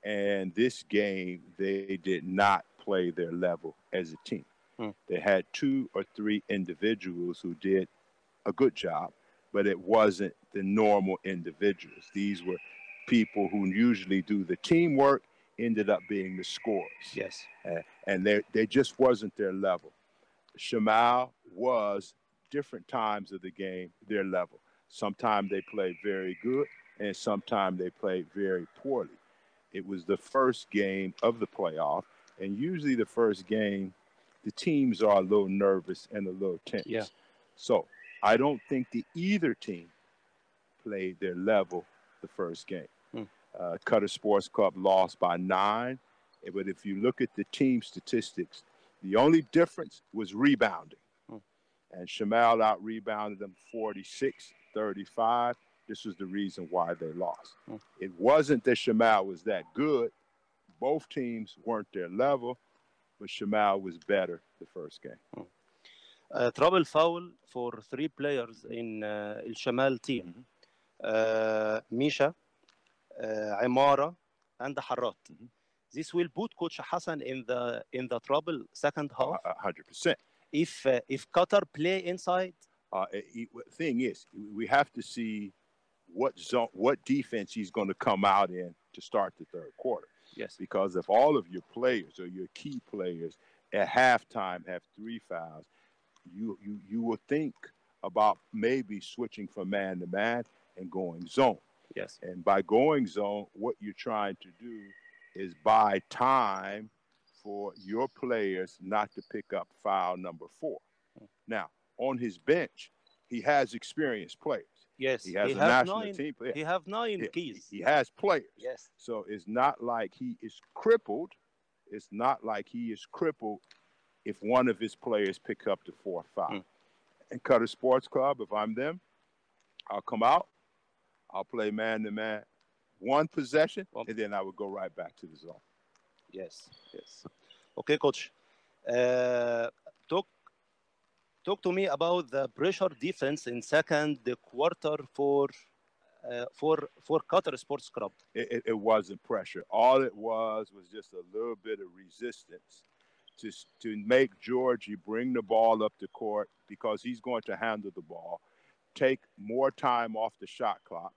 And this game, they did not play their level as a team. They had 2 or 3 individuals who did a good job, but it wasn't the normal individuals. These were people who usually do the teamwork, ended up being the scorers. Yes. And they just wasn't their level. Shamal was, different times of the game, their level. Sometimes they played very good, and sometimes they played very poorly. It was the first game of the playoff, and usually the first game, the teams are a little nervous and a little tense. Yeah. So I don't think either team played their level the first game. Qatar Sports Club lost by 9. But if you look at the team statistics, the only difference was rebounding. And Shamal out-rebounded them 46-35. This was the reason why they lost. It wasn't that Shamal was that good. Both teams weren't their level, but Shamal was better the first game. Trouble foul for 3 players in El Shamal team. Misha, Imara, and Harrat. This will put Coach Hassan in the trouble second half. 100%. If Qatar play inside. Thing is, we have to see what defense he's going to come out in to start the third quarter. Yes. Because if all of your players or your key players at halftime have 3 fouls, you will think about maybe switching from man to man and going zone. Yes. And by going zone, what you're trying to do is buy time for your players not to pick up foul number 4. Now, on his bench, he has experienced players. Yes. He has a national team player. He have 9 keys. He has players. Yes. So it's not like he is crippled. It's not like he is crippled if one of his players pick up the 4th foul. And Qatar Sports Club, if I'm them, I'll come out. I'll play man-to-man 1 possession, and then I would go right back to the zone. Yes, yes. Okay, Coach. Talk to me about the pressure defense in second quarter for Qatar Sports Club. It wasn't pressure. All it was just a little bit of resistance to make Georgie bring the ball up the court because he's going to handle the ball, take more time off the shot clock,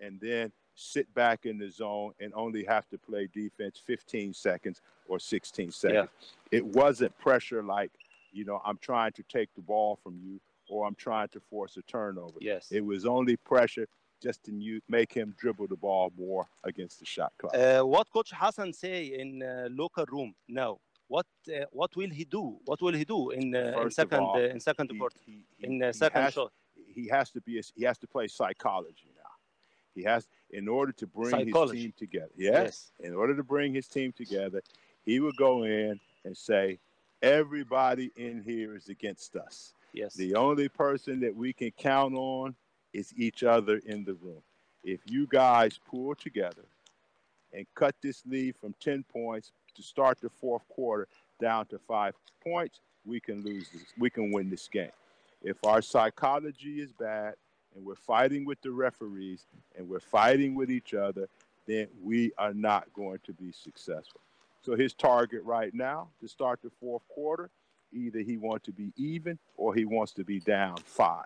and then sit back in the zone and only have to play defense 15 seconds or 16 seconds. Yeah. It wasn't pressure like, I'm trying to take the ball from you or I'm trying to force a turnover. Yes. It was only pressure just to make him dribble the ball more against the shot clock. What Coach Hassan say in locker room now? What will he do? What will he do in second quarter? In second shot? He has to play psychology now. He has, in order to bring his team together. Yes. In order to bring his team together, he would go in and say, everybody in here is against us. Yes. The only person that we can count on is each other in the room. If you guys pull together and cut this lead from 10 points to start the 4th quarter down to 5 points, we can lose this. We can win this game. If our psychology is bad and we're fighting with the referees and we're fighting with each other, then we are not going to be successful. So his target right now to start the 4th quarter, either he wants to be even or he wants to be down 5.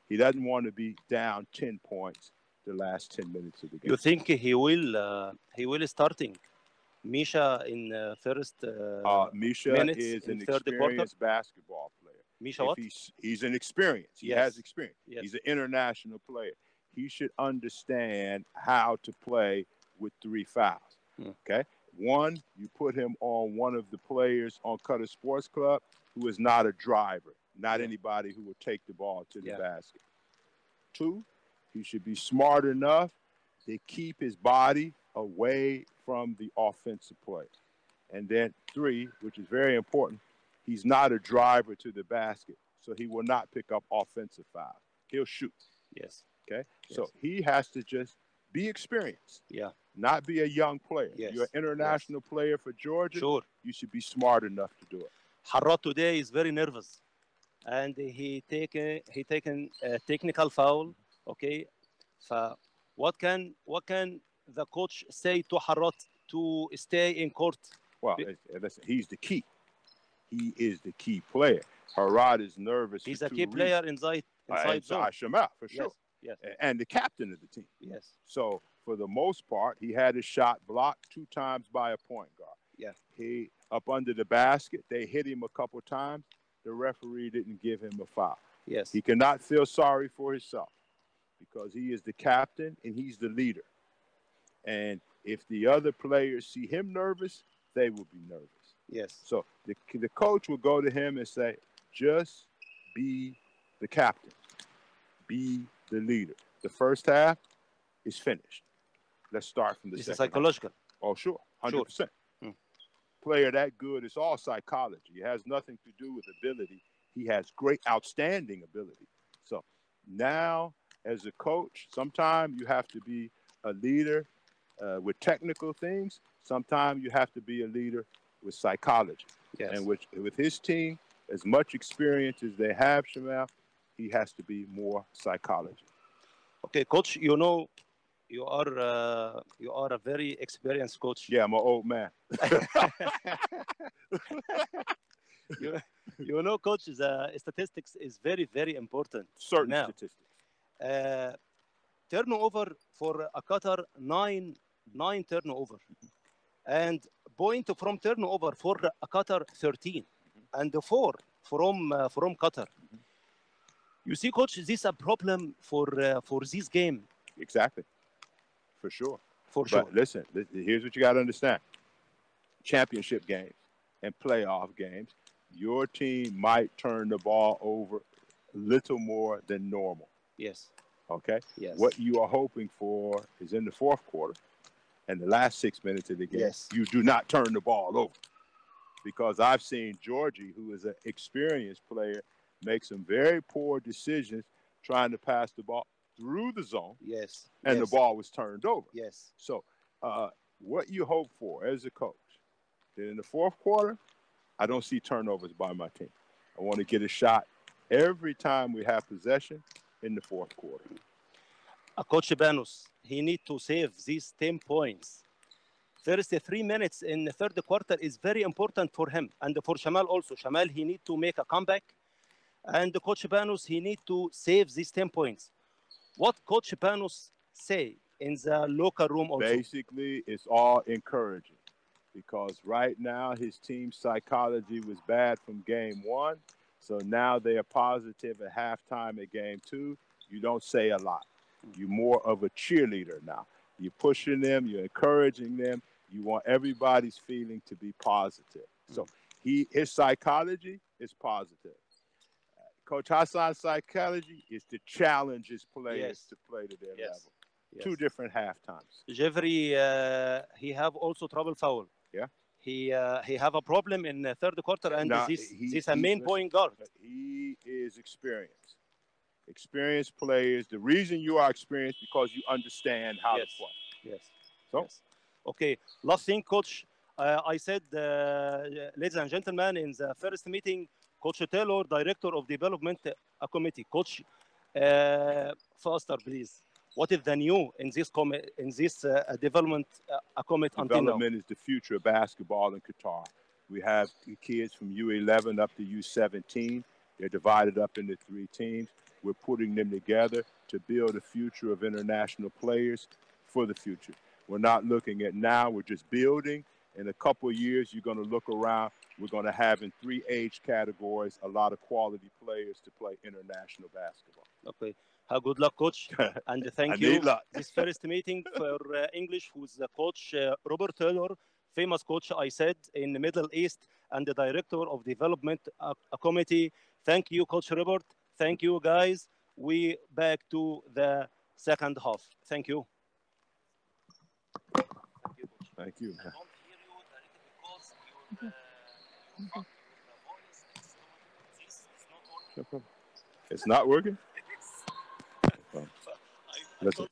He doesn't want to be down 10 points the last 10 minutes of the game. You think he will starting Misha in first Misha is an experienced basketball player. Misha what? He's an experience. He has experience. Yes. He's an international player. He should understand how to play with 3 fouls. Okay? 1, you put him on one of the players on Qatar Sports Club who is not a driver, not anybody who will take the ball to the basket. 2, he should be smart enough to keep his body away from the offensive play. And then 3, which is very important, he's not a driver to the basket, so he will not pick up offensive fouls. He'll shoot. Yes. Okay? Yes. So he has to just be experienced. Yeah. Not be a young player. Yes. You're an international player for Georgia. Sure. You should be smart enough to do it. Harrat today is very nervous, and he taken a technical foul. Okay, so what can the coach say to Harrat to stay in court? Well, listen, he's the key. He is the key player. Harrat is nervous. He's a key player inside zone. Shamal, for sure. Yes. And the captain of the team. Yes. So for the most part, he had his shot blocked 2 times by a point guard. Yeah. He up under the basket. They hit him a couple times. The referee didn't give him a foul. Yes. He cannot feel sorry for himself because he is the captain and he's the leader. And if the other players see him nervous, they will be nervous. Yes. So the coach will go to him and say, just be the captain. Be the leader. The first half is finished. Let's start from the second. It's psychological. Half. Oh, sure. 100%. Player that good, it's all psychology. It has nothing to do with ability. He has great, outstanding ability. So now, as a coach, sometimes you have to be a leader with technical things. Sometimes you have to be a leader with psychology. Yes. And with his team, as much experience as they have, Shamal, he has to be more psychology. Okay, coach, you are a very experienced coach. Yeah, I'm an old man. Coach, the statistics is very, very important. Certain statistics. Turnover for Qatar, 9 9 turnover, and point from turnover for Qatar 13, and 4 from Qatar. You see, coach, this is a problem for this game. Exactly. For sure. For sure. But listen, here's what you got to understand. Championship games and playoff games, your team might turn the ball over a little more than normal. Yes. Okay? Yes. What you are hoping for is in the fourth quarter and the last 6 minutes of the game, yes, you do not turn the ball over. Because I've seen Georgie, who is an experienced player, make some very poor decisions trying to pass the ball through the zone. Yes. And yes. the ball was turned over. Yes. So what you hope for as a coach, that in the fourth quarter, I don't see turnovers by my team. I want to get a shot every time we have possession in the fourth quarter. Coach Banus, he needs to save these 10 points. First 3 minutes in the third quarter is very important for him. And for Shamal also. Shamal, he needs to make a comeback. And Coach Banus, he needs to save these 10 points. What Coach Banus say in the locker room also? Basically, it's all encouraging. Because right now, his team's psychology was bad from game one. So now they are positive at halftime at game two. You don't say a lot. You're more of a cheerleader now. You're pushing them. You're encouraging them. You want everybody's feeling to be positive. So his psychology is positive. Coach Hassan's psychology is to challenge his players to play to their level. Yes. 2 different half times. Jeffrey, he have also trouble foul. Yeah. He have a problem in the third quarter, and this a main point guard. He is experienced. Experienced players. The reason you are experienced because you understand how to play. Yes. So, yes. Okay. Last thing, Coach. I said, ladies and gentlemen, in the first meeting, Coach Taylor, Director of Development Committee. Coach, faster, please. What is the new in this development committee until now? Development is the future of basketball in Qatar. We have kids from U11 up to U17. They're divided up into 3 teams. We're putting them together to build a future of international players for the future. We're not looking at now. We're just building. In a couple of years, you're going to look around. We're going to have in 3 age categories a lot of quality players to play international basketball. Okay. Good luck, Coach. And thank you. This first meeting for English, who's the coach, Robert Taylor, famous coach, I said, in the Middle East, and the Director of Development Committee. Thank you, Coach Robert. Thank you, guys. We back to the second half. Thank you. Thank you. I don't hear you directly because your voice is not working. It's not working? Listen.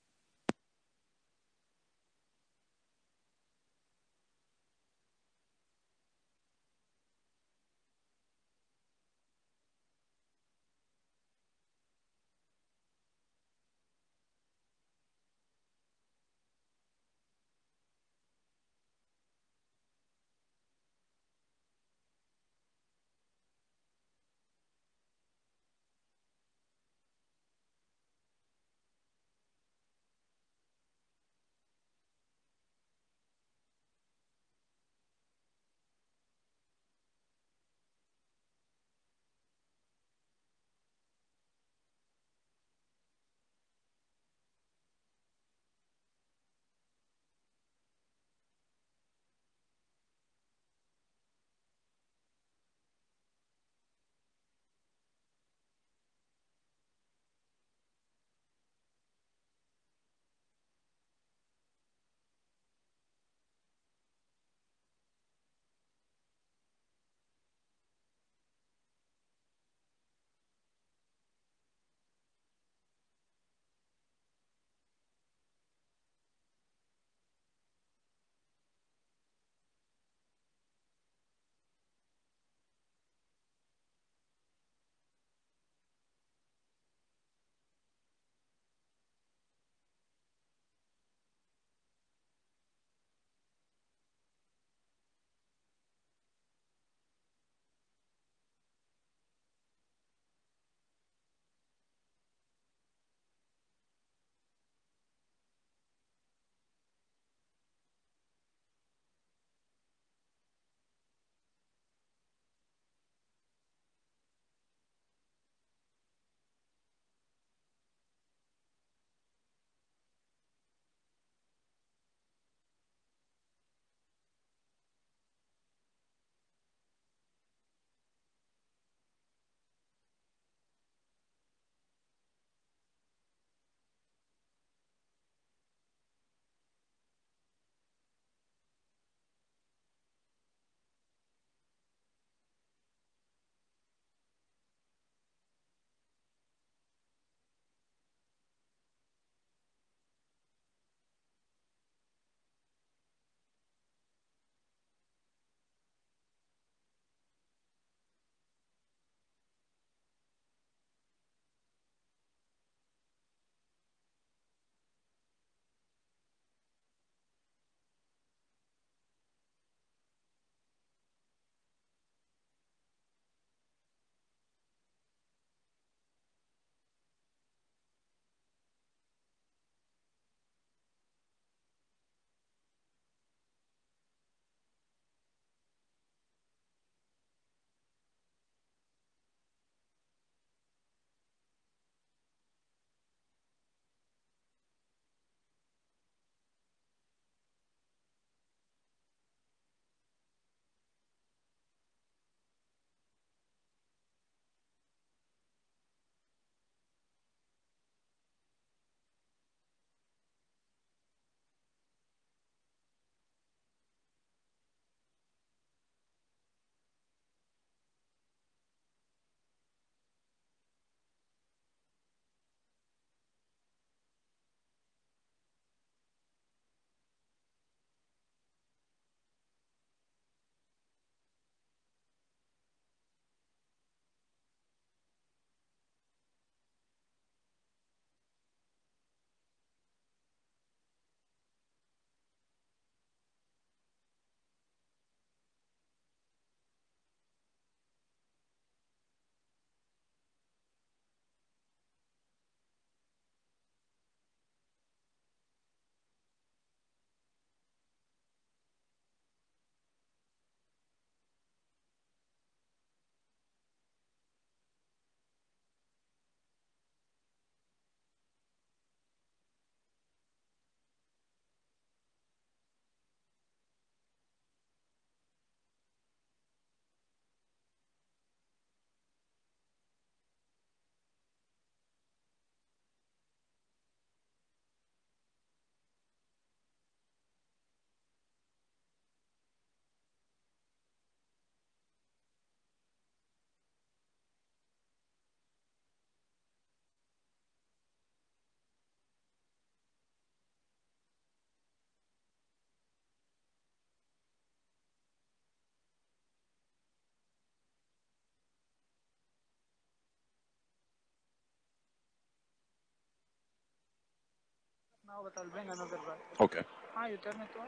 No, but I'll bring another guy. Okay. You turn it off?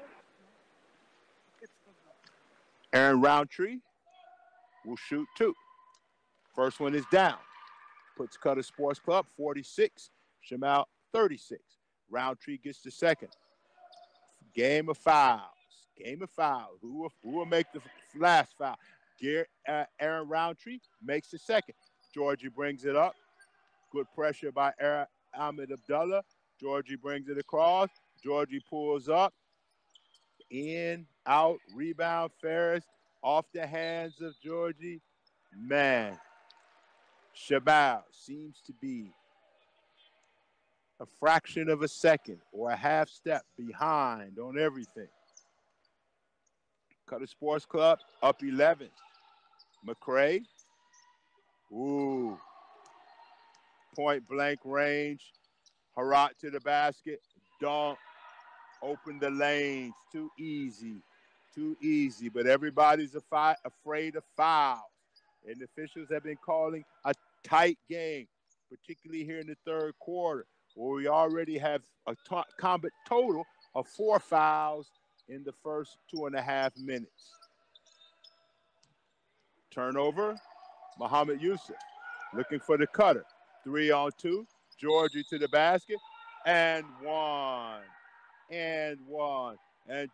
Aaron Roundtree will shoot 2. First one is down. Puts Qatar Sports Club 46. Shamal 36. Roundtree gets the second. Game of fouls. Game of fouls. Who will make the last foul? Aaron Roundtree makes the second. Georgie brings it up. Good pressure by Ahmed Abdullah. Georgie brings it across. Georgie pulls up. In, out, rebound, Ferris. Off the hands of Georgie. Man, Shamal seems to be a fraction of a second or a half step behind on everything. Qatar Sports Club up 11. McCray. Ooh. Point blank range. Harat to the basket. Dunk. Open the lanes. Too easy. Too easy. But everybody's afraid of fouls. And the officials have been calling a tight game, particularly here in the third quarter, where we already have a combat total of 4 fouls in the first 2.5 minutes. Turnover, Muhammad Yusuf looking for the cutter. 3-on-2, Georgie to the basket, and one. And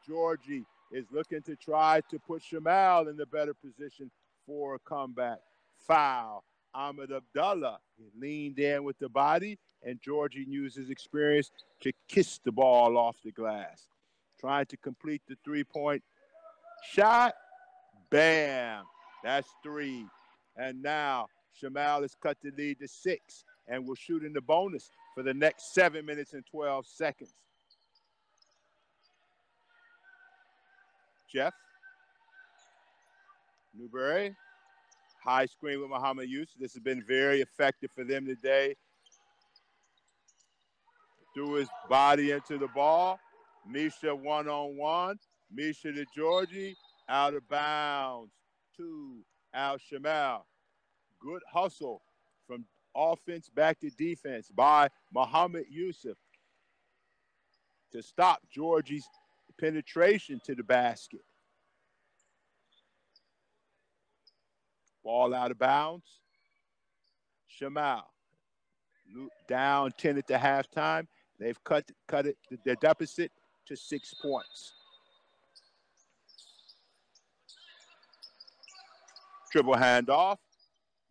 Georgie is looking to try to put Shamal in the better position for a comeback. Foul. Ahmed Abdullah leaned in with the body, and Georgie used his experience to kiss the ball off the glass. Trying to complete the 3-point shot. Bam. That's 3. And now Shamal has cut the lead to 6 and will shoot in the bonus for the next 7 minutes and 12 seconds. Jeff. Newberry. High screen with Muhammad Yusuf. This has been very effective for them today. Threw his body into the ball. Misha 1-on-1. Misha to Georgie. Out of bounds. 2. Out Shamal. Good hustle from offense back to defense by Muhammad Yusuf to stop Georgie's penetration to the basket. Ball out of bounds. Shamal down 10 at the halftime. They've cut it their deficit to 6 points. Dribble handoff.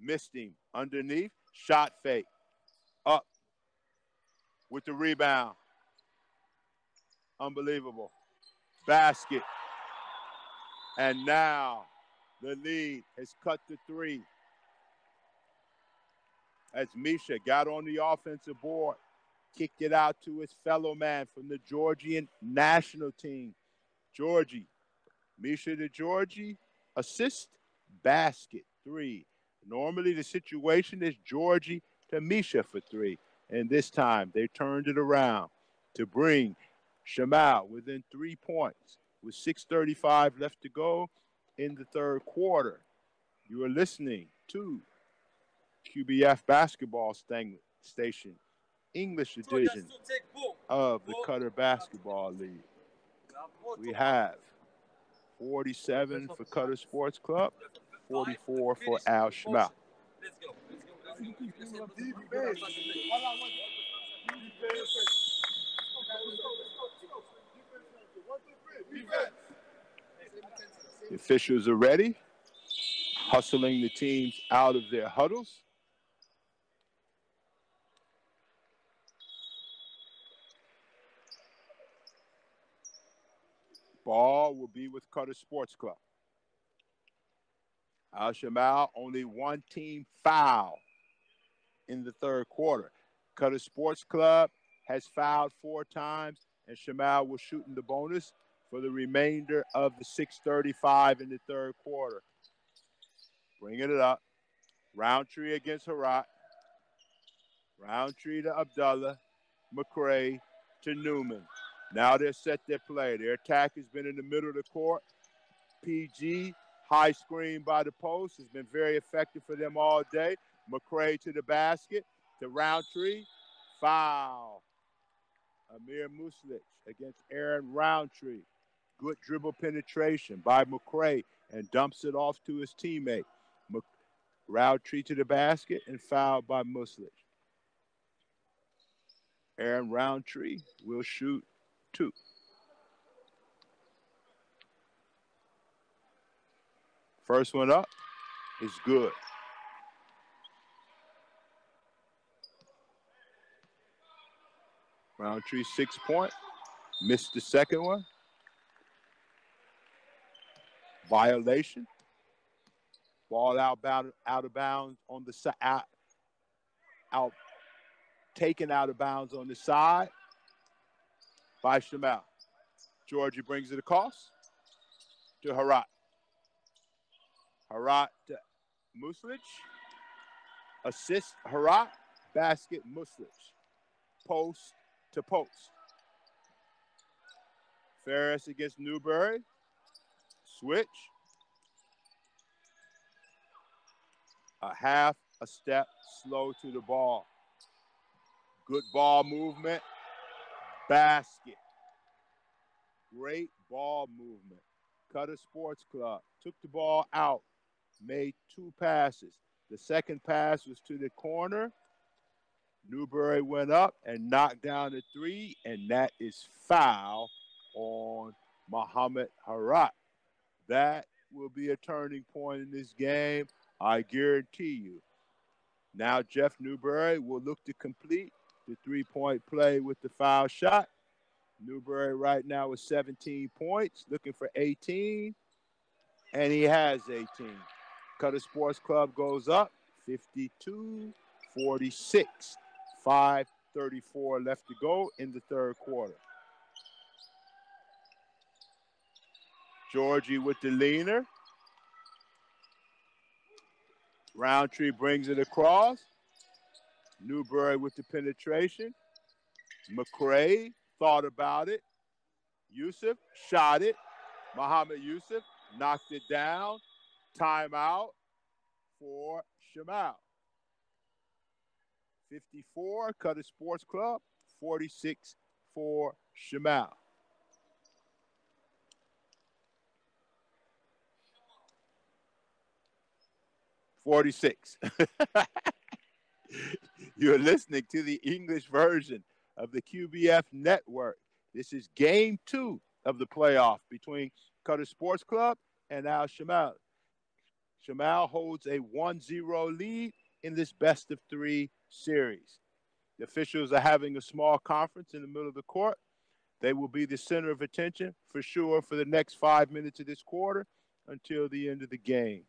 Missed him underneath. Shot fake. Up with the rebound. Unbelievable. Basket. And now the lead has cut to 3. As Misha got on the offensive board, kicked it out to his fellow man from the Georgian national team. Georgie. Misha to Georgie. Assist. Basket. 3. Normally the situation is Georgie to Misha for 3. And this time they turned it around to bring Shamal within 3 points with 6:35 left to go in the third quarter. You are listening to QBF Basketball Station, English edition of the Qatar Basketball League. We have 47 for Qatar Sports Club, 44 for Al Shamal. Let's go. The officials are ready, hustling the teams out of their huddles. Ball will be with Qatar Sports Club. Al Shamal, only one team foul in the third quarter. Qatar Sports Club has fouled 4 times, and Shamal will shoot in the bonus for the remainder of the 6:35 in the third quarter. Bringing it up. Roundtree against Harat. Roundtree to Abdullah. McCray to Newman. Now they're set their play. Their attack has been in the middle of the court. PG, high screen by the post, has been very effective for them all day. McCray to the basket, to Roundtree. Foul. Amir Muslich against Aaron Roundtree. Good dribble penetration by McCray and dumps it off to his teammate. Roundtree to the basket and fouled by Muslich. Aaron Roundtree will shoot 2. First one up is good. Roundtree 6-point. Missed the second one. Violation. Ball out of bounds on the side. Taken out of bounds on the side by Shamal. Georgie brings it across to Harat. Harat to Muslich. Assist Harat. Basket Muslich. Post to post. Ferris against Newberry. Switch. A half a step slow to the ball. Good ball movement. Basket. Great ball movement. Qatar Sports Club took the ball out. Made 2 passes. The second pass was to the corner. Newberry went up and knocked down the 3, and that is foul on Muhammad Harat. That will be a turning point in this game, I guarantee you. Now Jeff Newberry will look to complete the 3-point play with the foul shot. Newberry right now with 17 points, looking for 18, and he has 18. Qatar Sports Club goes up 52-46. 5:34 left to go in the third quarter. Georgie with the leaner. Roundtree brings it across. Newberry with the penetration. McCray thought about it. Yusuf shot it. Muhammad Yusuf knocked it down. Timeout for Shamal. 54, Qatar Sports Club. 46 for Shamal. You're listening to the English version of the QBF Network. This is game 2 of the playoff between Qatar Sports Club and Al Shamal. Shamal holds a 1-0 lead in this best-of-3 series. The officials are having a small conference in the middle of the court. They will be the center of attention for sure for the next 5 minutes of this quarter until the end of the game.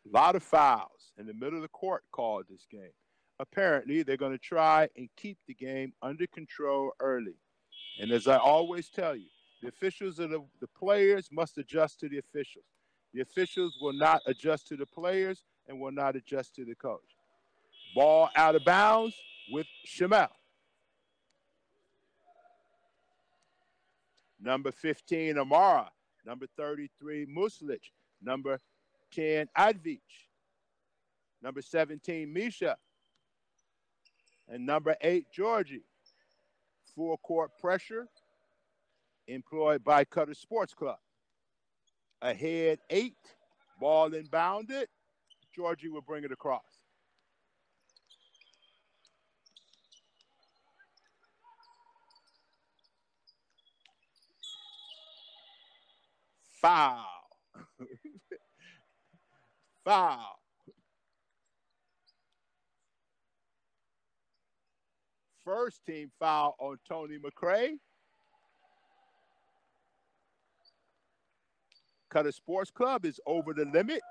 A lot of fouls in the middle of the court called this game. Apparently, they're going to try and keep the game under control early. And as I always tell you, the officials and the players must adjust to the officials. The officials will not adjust to the players and will not adjust to the coach. Ball out of bounds with Shamal. Number 15, Amara. Number 33, Muslich. Number 10, Advich. Number 17, Misha. And number 8, Georgie. Full court pressure employed by Qatar Sports Club. Ahead 8, ball inbounded. Georgie will bring it across. Foul. Foul. First team foul on Tony McCray. Qatar Sports Club is over the limit.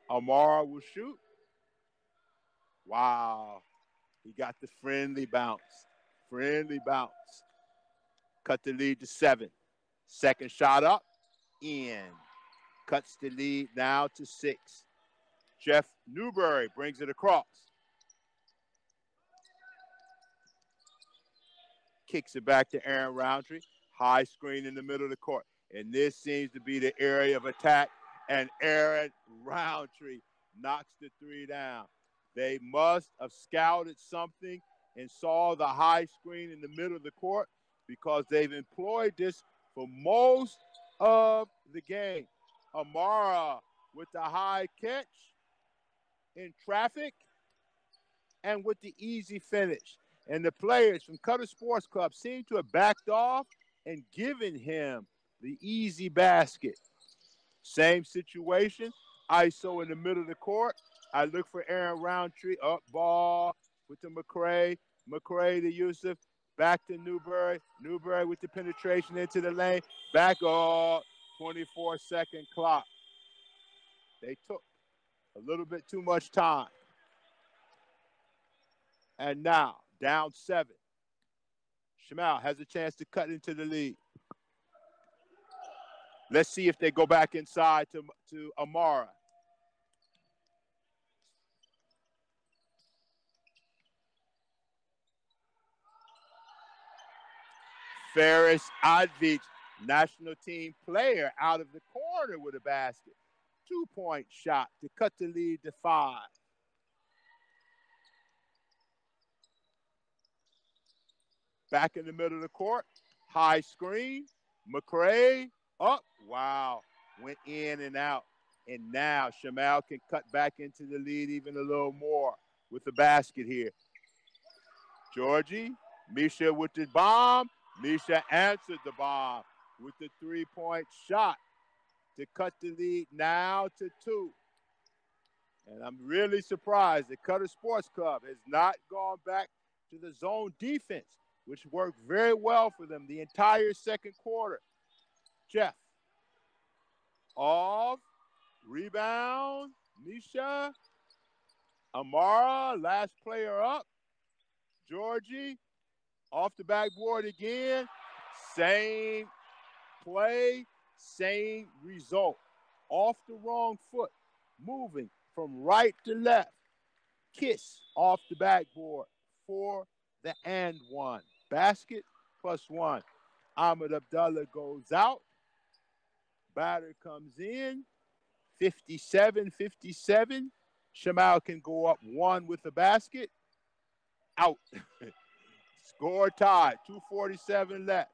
Amara will shoot. Wow. He got the friendly bounce. Friendly bounce. Cut the lead to 7. Second shot up. In. Cuts the lead now to 6. Jeff Newberry brings it across. Kicks it back to Aaron Roundtree. High screen in the middle of the court. And this seems to be the area of attack. And Aaron Roundtree knocks the 3 down. They must have scouted something and saw the high screen in the middle of the court because they've employed this for most of the game. Amara with the high catch in traffic and with the easy finish. And the players from Qatar Sports Club seem to have backed off and given him the easy basket. Same situation, ISO in the middle of the court. I look for Aaron Roundtree, up ball with the McCray to Yusuf, back to Newberry. Newberry with the penetration into the lane. Back off, 24-second clock. They took a little bit too much time. And now, down 7. Shamal has a chance to cut into the lead. Let's see if they go back inside to Amara. Faris Advic, national team player, out of the corner with a basket. 2-point shot to cut the lead to 5. Back in the middle of the court, high screen, McCray up. Wow, went in and out. And now Shamal can cut back into the lead even a little more with the basket here. Georgie, Misha with the bomb. Misha answered the bomb with the 3-point shot to cut the lead now to 2. And I'm really surprised that Qatar Sports Club has not gone back to the zone defense, which worked very well for them the entire second quarter. Jeff, off, rebound, Misha, Amara, last player up, Georgie, off the backboard again, same play, same result. Off the wrong foot, moving from right to left. Kiss off the backboard for the and one. Basket +1. Ahmed Abdullah goes out. Batter comes in. 57-57. Shamal can go up 1 with the basket. Out. Score tied. 2:47 left.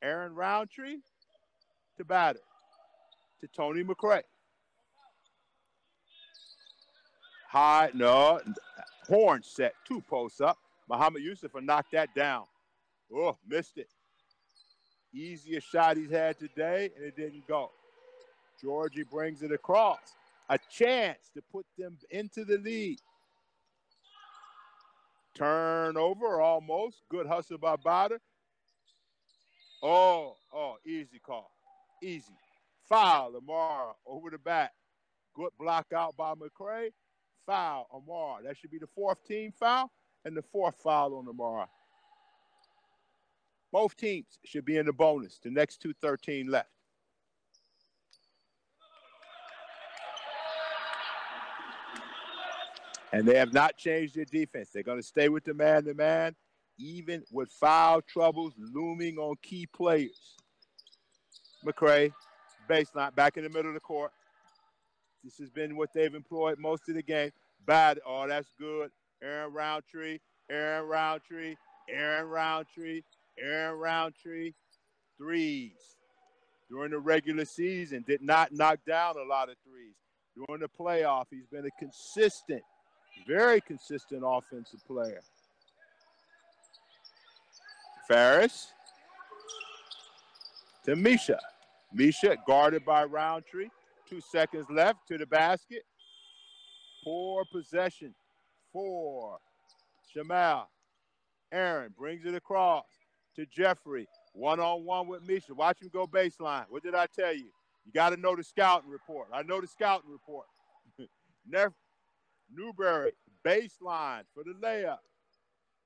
Aaron Roundtree to batter. To Tony McCray. High, no. Horn set. 2 posts up. Muhammad Yusuf will knock that down. Oh, missed it. Easiest shot he's had today, and it didn't go. Georgie brings it across. A chance to put them into the lead. Turnover almost. Good hustle by Bader. Oh, easy call. Easy. Foul, Amara over the back. Good block out by McCray. Foul, Amara. That should be the 4th team foul and the 4th foul on Amara. Both teams should be in the bonus. The next 2:13 left. And they have not changed their defense. They're going to stay with the man-to-man, even with foul troubles looming on key players. McCray, baseline, back in the middle of the court. This has been what they've employed most of the game. Bad. Oh, that's good. Aaron Roundtree. Threes. During the regular season, did not knock down a lot of threes. During the playoff, he's been a consistent, very consistent offensive player. Faris to Misha. Misha guarded by Roundtree. 2 seconds left to the basket. Poor possession for Shamal. Aaron brings it across to Jeffrey. 1-on-1 with Misha. Watch him go baseline. What did I tell you? You got to know the scouting report. I know the scouting report. Newberry, baseline for the layup.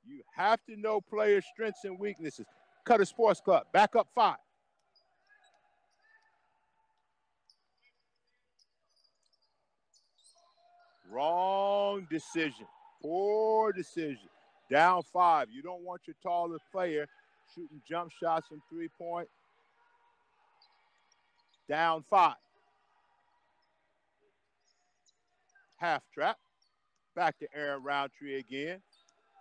You have to know players' strengths and weaknesses. Qatar Sports Club, back up 5. Wrong decision. Poor decision. Down 5. You don't want your taller player shooting jump shots from 3-point. Down 5. Half trap. Back to Aaron Roundtree again.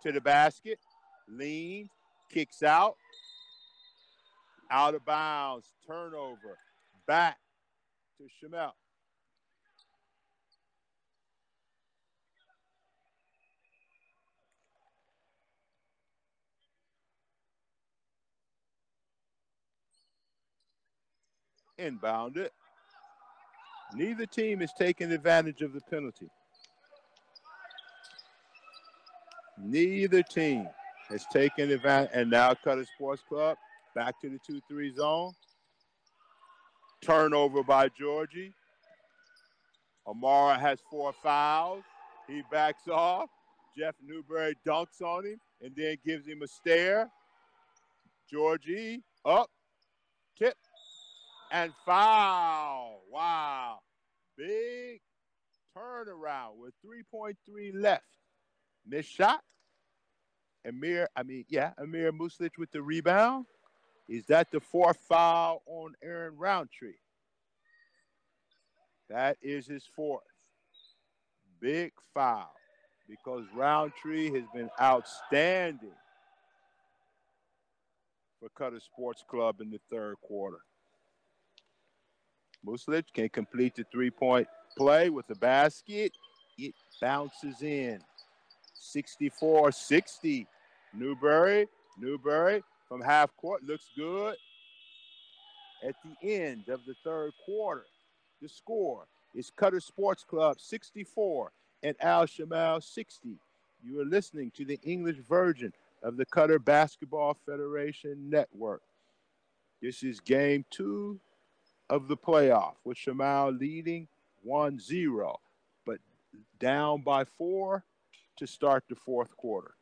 to the basket, leans, kicks out of bounds, turnover, back to Shamal. Inbounded. Neither team is taking advantage of the penalty. Neither team has taken advantage. And now Qatar Sports Club back to the 2-3 zone. Turnover by Georgie. Amara has 4 fouls. He backs off. Jeff Newberry dunks on him and then gives him a stare. Georgie up, tip, and foul. Wow. Big turnaround with 3.3 left. Missed shot. Amir Muslich with the rebound. Is that the 4th foul on Aaron Roundtree? That is his 4th. Big foul because Roundtree has been outstanding for Qatar Sports Club in the 3rd quarter. Muslich can complete the 3-point play with the basket. It bounces in. 64-60. Newberry from half court looks good. At the end of the 3rd quarter, the score is Qatar Sports Club 64 and Al Shamal 60. You are listening to the English version of the Qatar Basketball Federation Network. This is game 2 of the playoff, with Shamal leading 1-0, but down by 4 to start the 4th quarter.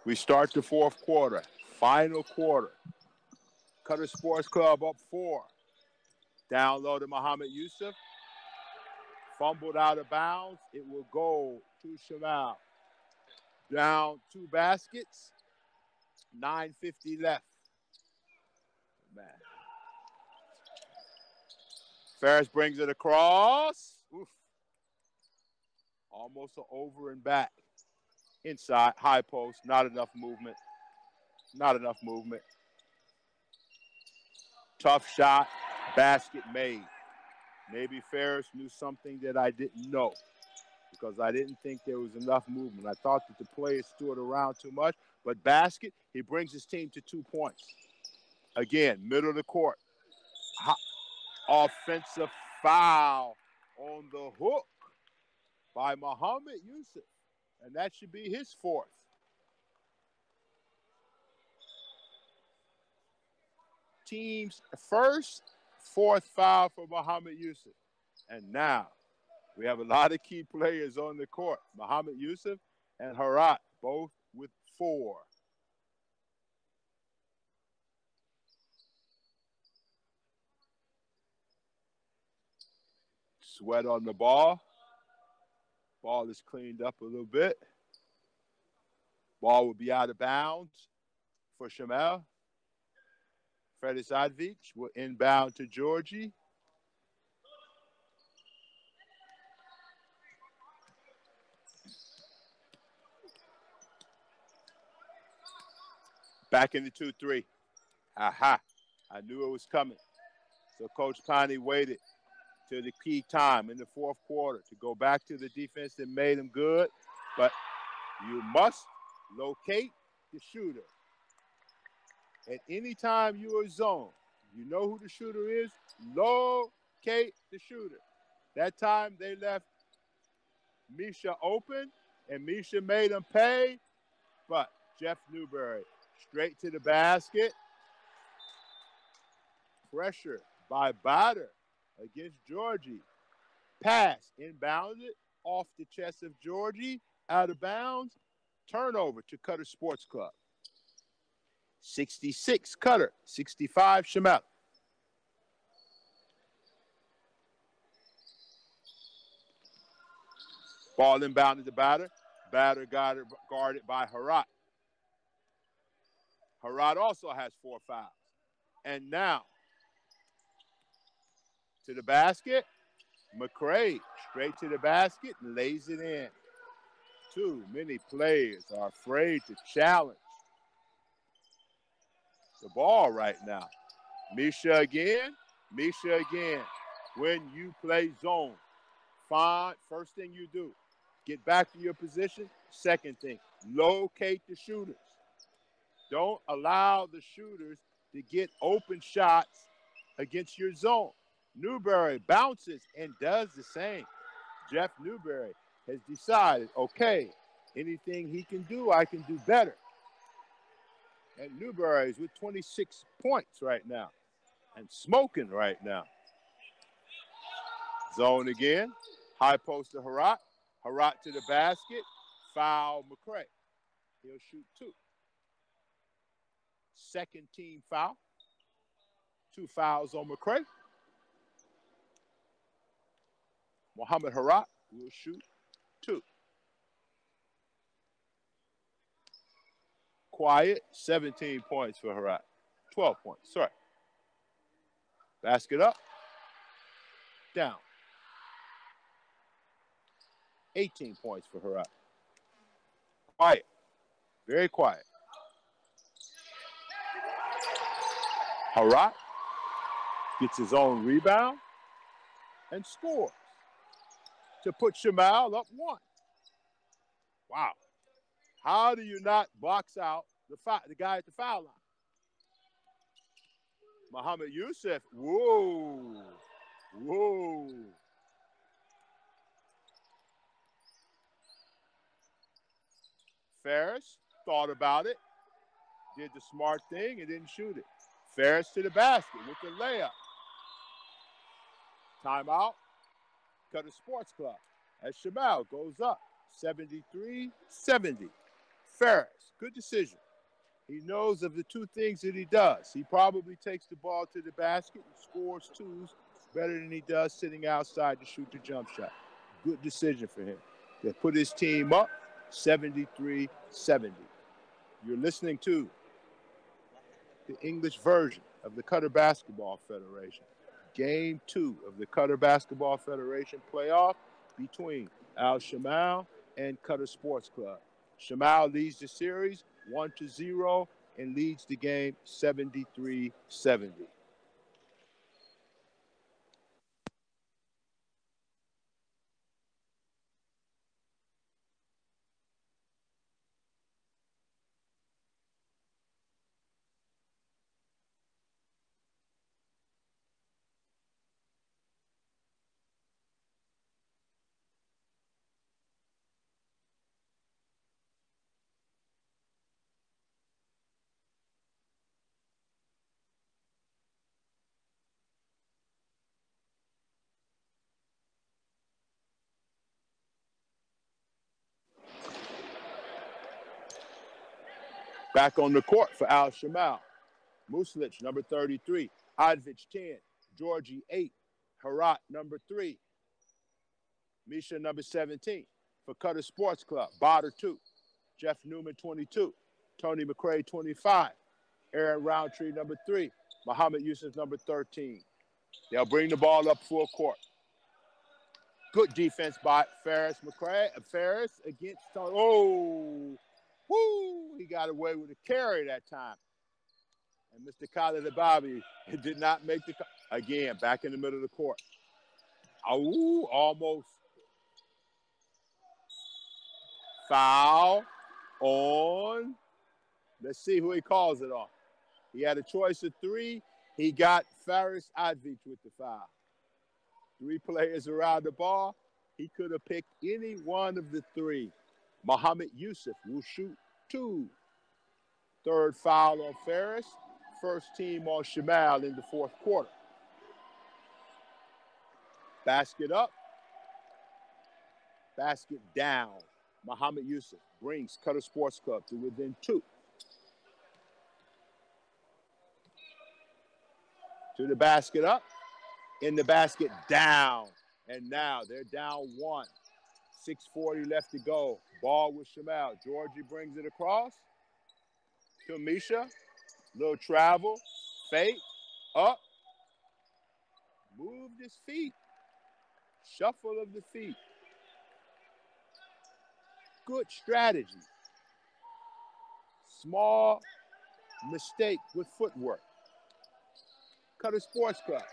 We start the 4th quarter, final quarter. Qatar Sports Club up 4. Down low to Muhammad Yusuf. Fumbled out of bounds. It will go to Shamal. Down 2 baskets. 9:50 left. Man. Ferris brings it across. Oof. Almost an over and back. Inside, high post, not enough movement. Tough shot, basket made. Maybe Ferris knew something that I didn't know because I didn't think there was enough movement. I thought that the players stood around too much, but basket, he brings his team to 2 points. Again, middle of the court. Offensive foul on the hook by Muhammad Yusuf. And that should be his 4th. Team's first Fourth foul for Muhammad Yusuf. And now we have a lot of key players on the court. Muhammad Yusuf and Harat, both with 4. Sweat on the ball. Ball is cleaned up a little bit. Ball will be out of bounds for Shamal. Fredisavich will inbound to Georgie. Back in the 2-3. Aha. I knew it was coming. So Coach Connie waited till the key time in the fourth quarter to go back to the defense that made him good. But you must locate the shooter. At any time you are zone, you know who the shooter is, locate the shooter. That time they left Misha open, and Misha made him pay, but Jeff Newberry straight to the basket. Pressure by Bader against Georgie. Pass, inbounded, off the chest of Georgie, out of bounds. Turnover to Qatar Sports Club. 66 Qatar, 65 Shamal. Ball inbounded to Bader. Bader guarded by Harat. Harat also has 4 fouls. And now to the basket. McCray straight to the basket and lays it in. Too many players are afraid to challenge the ball right now. Misha again. When you play zone, fine, first thing you do, get back to your position. Second thing, locate the shooters. Don't allow the shooters to get open shots against your zone. Newberry bounces and does the same. Jeff Newberry has decided, okay, anything he can do, I can do better. And Newberry is with 26 points right now and smoking right now. Zone again. High post to Harat. Harat to the basket. Foul McCray. He'll shoot 2. Second team foul. 2 fouls on McCray. Mohamed Harat will shoot 2. Quiet, 17 points for Harat. 12 points, sorry. Basket up. Down. 18 points for Harat. Quiet. Very quiet. Harat gets his own rebound and scores to put Shamal up 1. Wow. How do you not box out the guy at the foul line? Muhammad Yusuf. Whoa. Ferris thought about it, did the smart thing, and didn't shoot it. Ferris to the basket with the layup. Timeout. Qatar Sports Club as Shamal goes up 73-70. Ferris, good decision. He knows of the 2 things that he does. He probably takes the ball to the basket and scores 2s better than he does sitting outside to shoot the jump shot. Good decision for him. They put his team up 73-70. You're listening to the English version of the Qatar Basketball Federation. Game 2 of the Qatar Basketball Federation playoff between Al Shamal and Qatar Sports Club. Shamal leads the series 1-0 and leads the game 73-70. Back on the court for Al Shamal. Muslic, number 33. Advic, 10. Georgie, 8. Herat, number 3. Misha, number 17. For Qatar Sports Club, Bader, 2. Jeff Newman, 22. Tony McRae, 25. Aaron Roundtree, number 3. Muhammad Yusuf, number 13. They'll bring the ball up full court. Good defense by Ferris against Tony. Oh, woo! He got away with a carry that time. And Mr. Khalid Ababi did not make the – again, back in the middle of the court. Oh, almost. Foul on – let's see who he calls it on. He had a choice of 3. He got Faris Advic with the foul. 3 players around the ball. He could have picked any one of the 3. Muhammad Yusuf will shoot 2. 3rd foul on Faris. First team on Shamal in the 4th quarter. Basket up. Basket down. Muhammad Yusuf brings Qatar Sports Club to within 2. To the basket up. In the basket down. And now they're down 1. 6:40 left to go. Ball with Shamal. Georgie brings it across to Misha. Little travel. Fake. Up. Moved his feet. Shuffle of the feet. Good strategy. Small mistake with footwork. Qatar Sports Club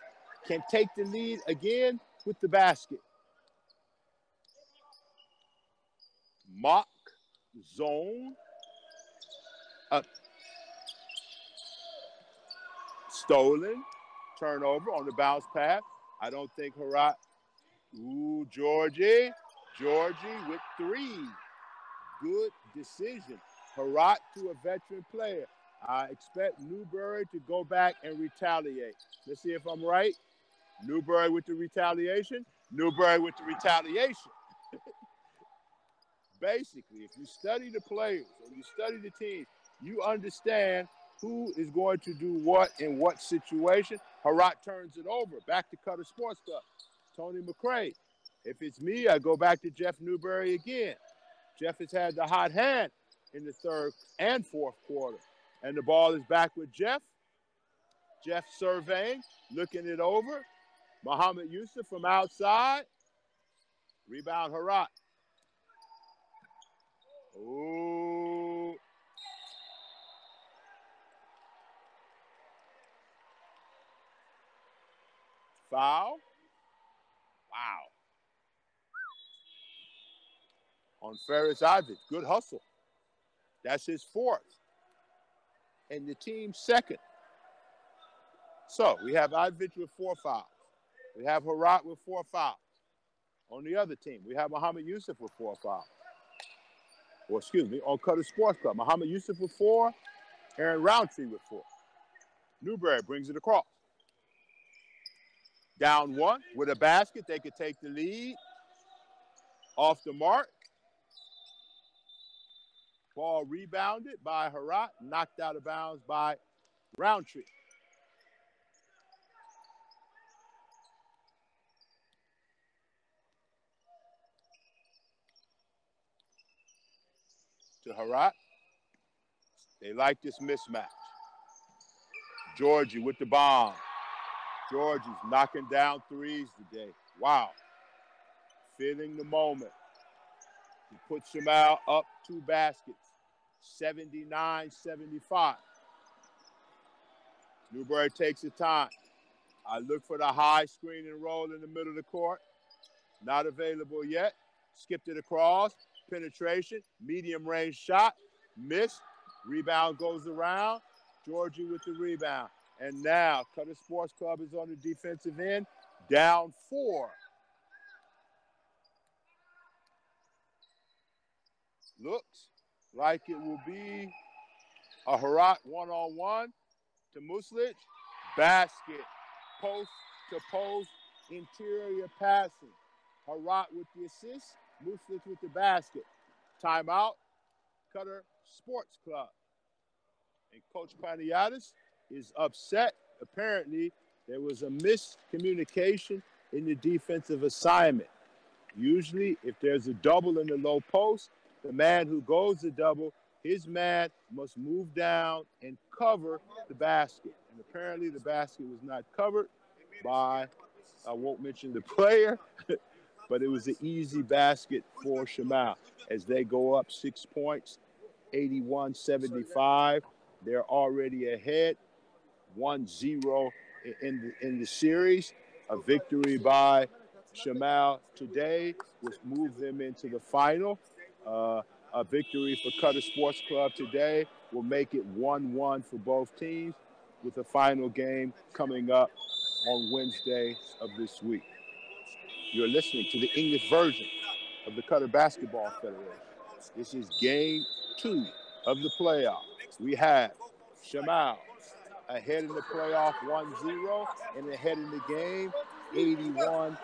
can take the lead again with the basket. Mock zone. Stolen. Turnover on the bounce pass. I don't think Herat. Ooh, Georgie. Georgie with 3. Good decision. Herat to a veteran player. I expect Newberry to go back and retaliate. Let's see if I'm right. Newberry with the retaliation. Newberry with the retaliation. Basically, if you study the players and you study the team, you understand who is going to do what in what situation. Herat turns it over. Back to Qatar Sports Club. Tony McRae. If it's me, I go back to Jeff Newberry again. Jeff has had the hot hand in the 3rd and 4th quarter. And the ball is back with Jeff. Jeff surveying, looking it over. Muhammad Yusuf from outside. Rebound, Herat. Ooh. Foul. Wow. On Faris Advic. Good hustle. That's his 4th. And the team's 2nd. So we have Advic with 4 fouls. We have Herat with 4 fouls. On the other team, we have Muhammad Yusuf with 4 fouls. Or excuse me, on Qatar Sports Club, Muhammad Yusuf with 4, Aaron Roundtree with 4. Newberry brings it across. Down 1 with a basket. They could take the lead. Off the mark. Ball rebounded by Herat, knocked out of bounds by Roundtree. To Herat. They like this mismatch. Georgie with the bomb. Georgie's knocking down 3s today. Wow. Feeling the moment. He puts Shamal up 2 baskets. 79-75. Newberry takes the time. I look for the high screen and roll in the middle of the court. Not available yet. Skipped it across. Penetration. Medium range shot. Missed. Rebound goes around. Georgie with the rebound. And now Qatar Sports Club is on the defensive end. Down 4. Looks like it will be a Herat one-on-one to Muslic. Basket. Post to post. Interior passing. Herat with the assist. Muslic with the basket. Timeout. Qatar Sports Club. And Coach Paniatis is upset. Apparently, there was a miscommunication in the defensive assignment. Usually, if there's a double in the low post, the man who goes the double, his man must move down and cover the basket. And apparently, the basket was not covered by, I won't mention the player, but it was an easy basket for Shamal as they go up 6 points, 81-75. They're already ahead, 1-0 in the series. A victory by Shamal today will move them into the final. A victory for Qatar Sports Club today will make it 1-1 for both teams, with the final game coming up on Wednesday of this week. You're listening to the English version of the Qatar Basketball Federation. This is game 2 of the playoff. We have Shamal ahead in the playoff 1-0 and ahead in the game 81,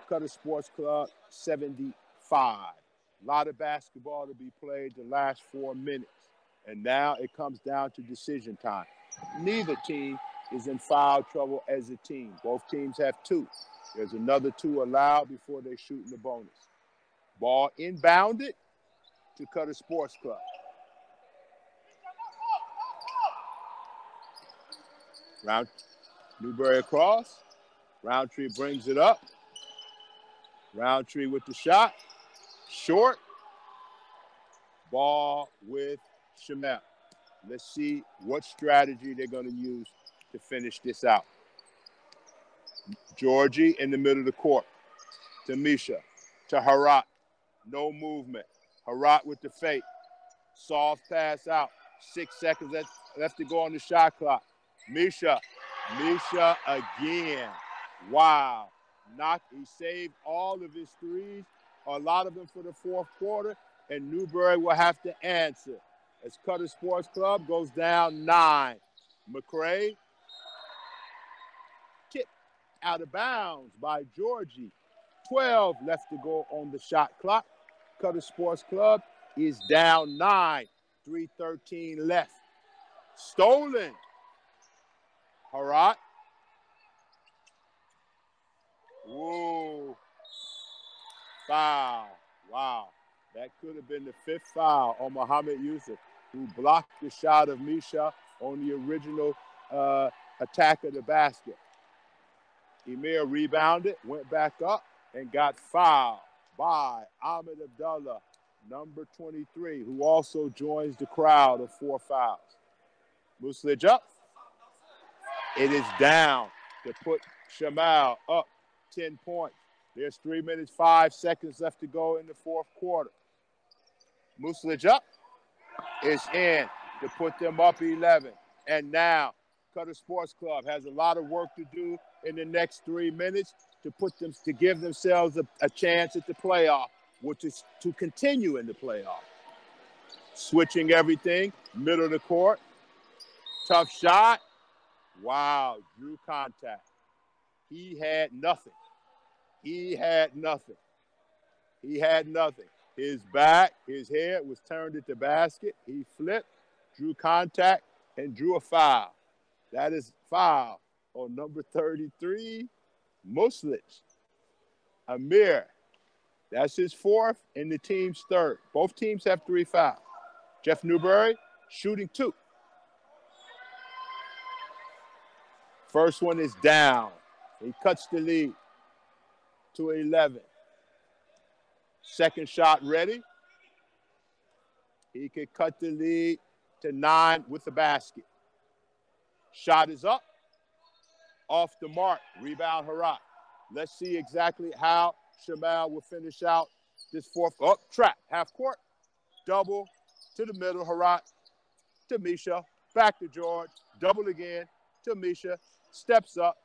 Qatar Sports Club 75. A lot of basketball to be played the last 4 minutes. And now it comes down to decision time. Neither team is in foul trouble as a team. Both teams have 2. There's another 2 allowed before they shoot in the bonus. Ball inbounded to Qatar Sports Club. Newberry across. Roundtree brings it up. Roundtree with the shot. Short. Ball with Shamal. Let's see what strategy they're going to use to finish this out. Georgie in the middle of the court. To Misha. To Harat. No movement. Harat with the fake. Soft pass out. 6 seconds left to go on the shot clock. Misha again. Wow. He saved all of his threes, a lot of them for the fourth quarter, and Newberry will have to answer as Qatar Sports Club goes down 9. McCray tipped out of bounds by Georgie. 12 left to go on the shot clock. Qatar Sports Club is down 9. 3:13 left. Stolen. Harat. Whoa. Foul. Wow. That could have been the 5th foul on Muhammad Yusuf, who blocked the shot of Misha on the original attack of the basket. Emir rebounded, went back up, and got fouled by Ahmed Abdullah, number 23, who also joins the crowd of 4 fouls. Muslij up. It is down to put Shamal up 10 points. There's 3 minutes, 5 seconds left to go in the fourth quarter. Muslij up is in to put them up 11. And now Qatar Sports Club has a lot of work to do in the next 3 minutes to give themselves a chance at the playoff, which is to continue in the playoff. Switching everything, middle of the court. Tough shot. Wow, drew contact. He had nothing. His back, his head was turned at the basket. He flipped, drew contact, and drew a foul. That is foul on number 33, Muslij. Amir. That's his 4th and the team's 3rd. Both teams have 3 fouls. Jeff Newberry shooting 2. First one is down. He cuts the lead to 11. Second shot ready. He could cut the lead to 9 with the basket. Shot is up. Off the mark. Rebound, Harat. Let's see exactly how Shamal will finish out this fourth. Oh, trap. Half court. Double to the middle. Harat to Misha. Back to George. Double again to Misha. Steps up.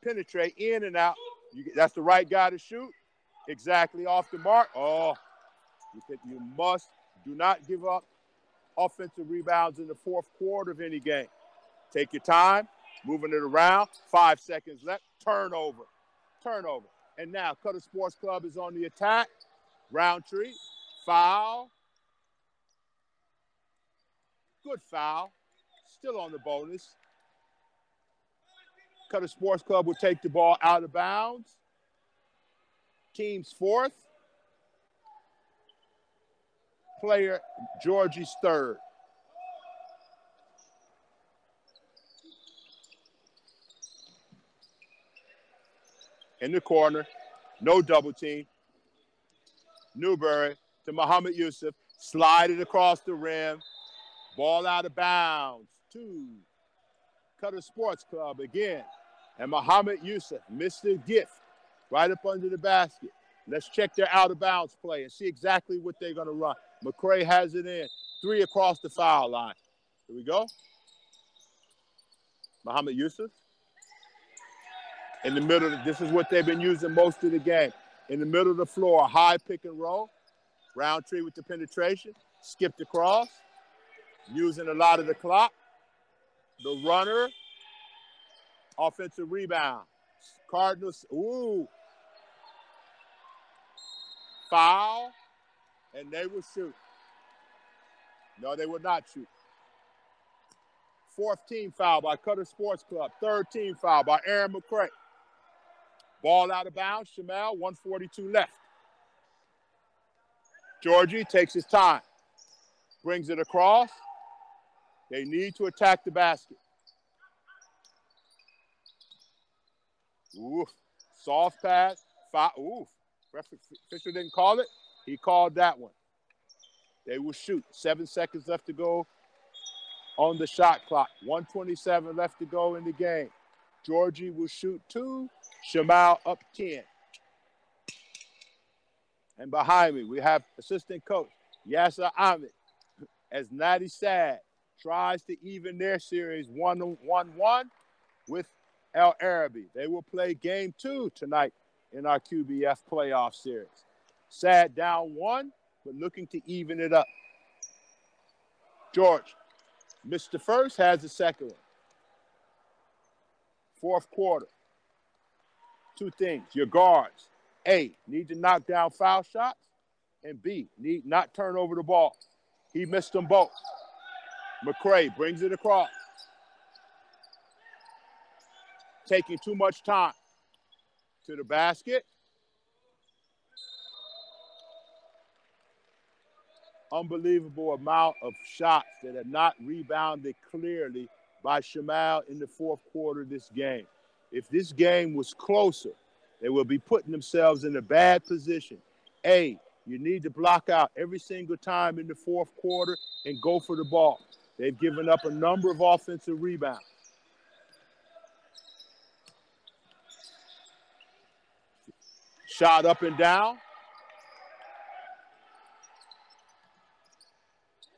Penetrate in and out. That's the right guy to shoot. Exactly off the mark. Oh, you must do not give up offensive rebounds in the fourth quarter of any game. Take your time, moving it around. 5 seconds left. Turnover. And now Qatar Sports Club is on the attack. Roundtree. Foul. Good foul. still on the bonus. Qatar Sports Club will take the ball out of bounds. Team's fourth. Player, Georgie's third. In the corner, no double team. Newberry to Muhammad Yusuf, slide it across the rim. Ball out of bounds to Qatar Sports Club again. And Muhammad Yusuf missed the gift right up under the basket. Let's check their out-of-bounds play and see exactly what they're going to run. McCray has it in. 3 across the foul line. Here we go. Muhammad Yusuf. In the middle, this is what they've been using most of the game. In the middle of the floor, high pick and roll. Roundtree with the penetration. Skipped across. Using a lot of the clock. The runner. Offensive rebound. Cardinals, ooh. Foul, and they will shoot. No, they will not shoot. 4th team foul by Qatar Sports Club. 3rd team foul by Aaron McCray. Ball out of bounds, Shamal, 1:42 left. Georgie takes his time. Brings it across. They need to attack the basket. Ooh, soft pass. Foul. Ooh, Fisher didn't call it. He called that one. They will shoot. 7 seconds left to go on the shot clock. 1:27 left to go in the game. Georgie will shoot 2. Shamal up 10. And behind me, we have assistant coach Yasser Ahmed as Natty Sad tries to even their series 1-1 with El Arabi. They will play game 2 tonight in our QBF playoff series. Sad down 1, but looking to even it up. George missed the first, has the second one. 4th quarter. 2 things. Your guards, A, need to knock down foul shots, and B, need not turn over the ball. He missed them both. McCray brings it across. Taking too much time. To the basket. Unbelievable amount of shots that have not rebounded clearly by Shamal in the 4th quarter of this game. If this game was closer, they will be putting themselves in a bad position. A, you need to block out every single time in the 4th quarter and go for the ball. They've given up a number of offensive rebounds. Shot up and down.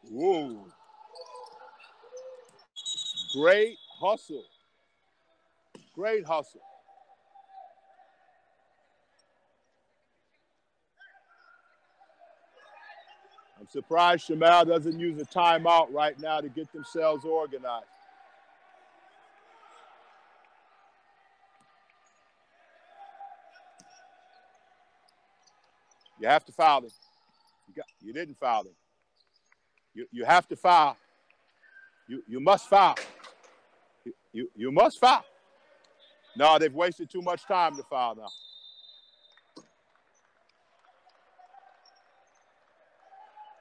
Whoa. Great hustle. Great hustle. I'm surprised Shamal doesn't use a timeout right now to get themselves organized. You have to foul him. You didn't foul him. You have to foul. You must foul. You must foul. No, they've wasted too much time to foul now.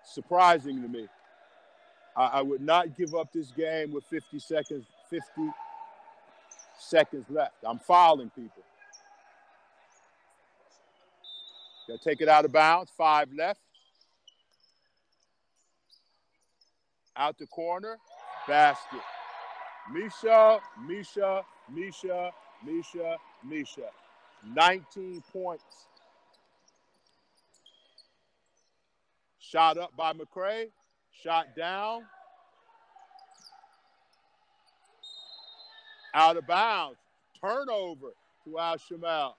Surprising to me. I would not give up this game with 50 seconds left. I'm fouling people. Got to take it out of bounds. 5 left. Out the corner. Basket. Misha. 19 points. Shot up by McCray. Shot down. Out of bounds. Turnover to Al Shamal.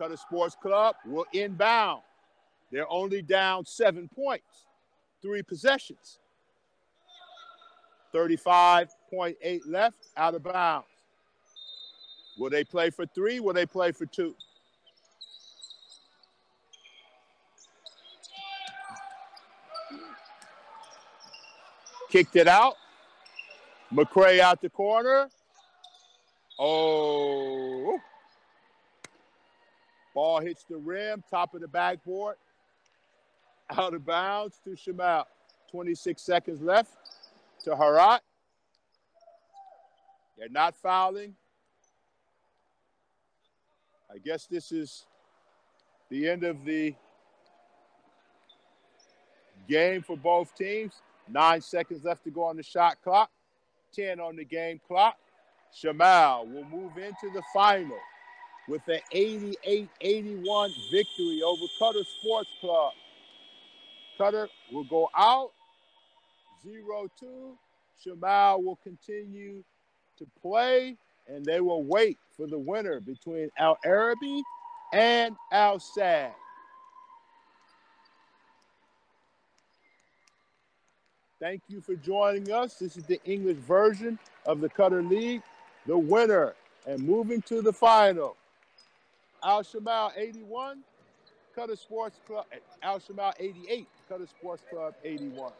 Qatar Sports Club will inbound. They're only down 7 points. 3 possessions. 35.8 left, out of bounds. Will they play for 3? Will they play for 2? kicked it out. McCray out the corner. Oh. Ball hits the rim, top of the backboard. Out of bounds to Shamal. 26 seconds left to Harat. They're not fouling. I guess this is the end of the game for both teams. 9 seconds left to go on the shot clock. 10 on the game clock. Shamal will move into the final with an 88-81 victory over Qatar Sports Club. Qatar will go out 0-2. Shamal will continue to play, and they will wait for the winner between Al Arabi and Al Sadd. Thank you for joining us. This is the English version of the Qatar League. The winner and moving to the final, Al Shamal 81, Qatar Sports Club, Al Shamal 88, Qatar Sports Club 81.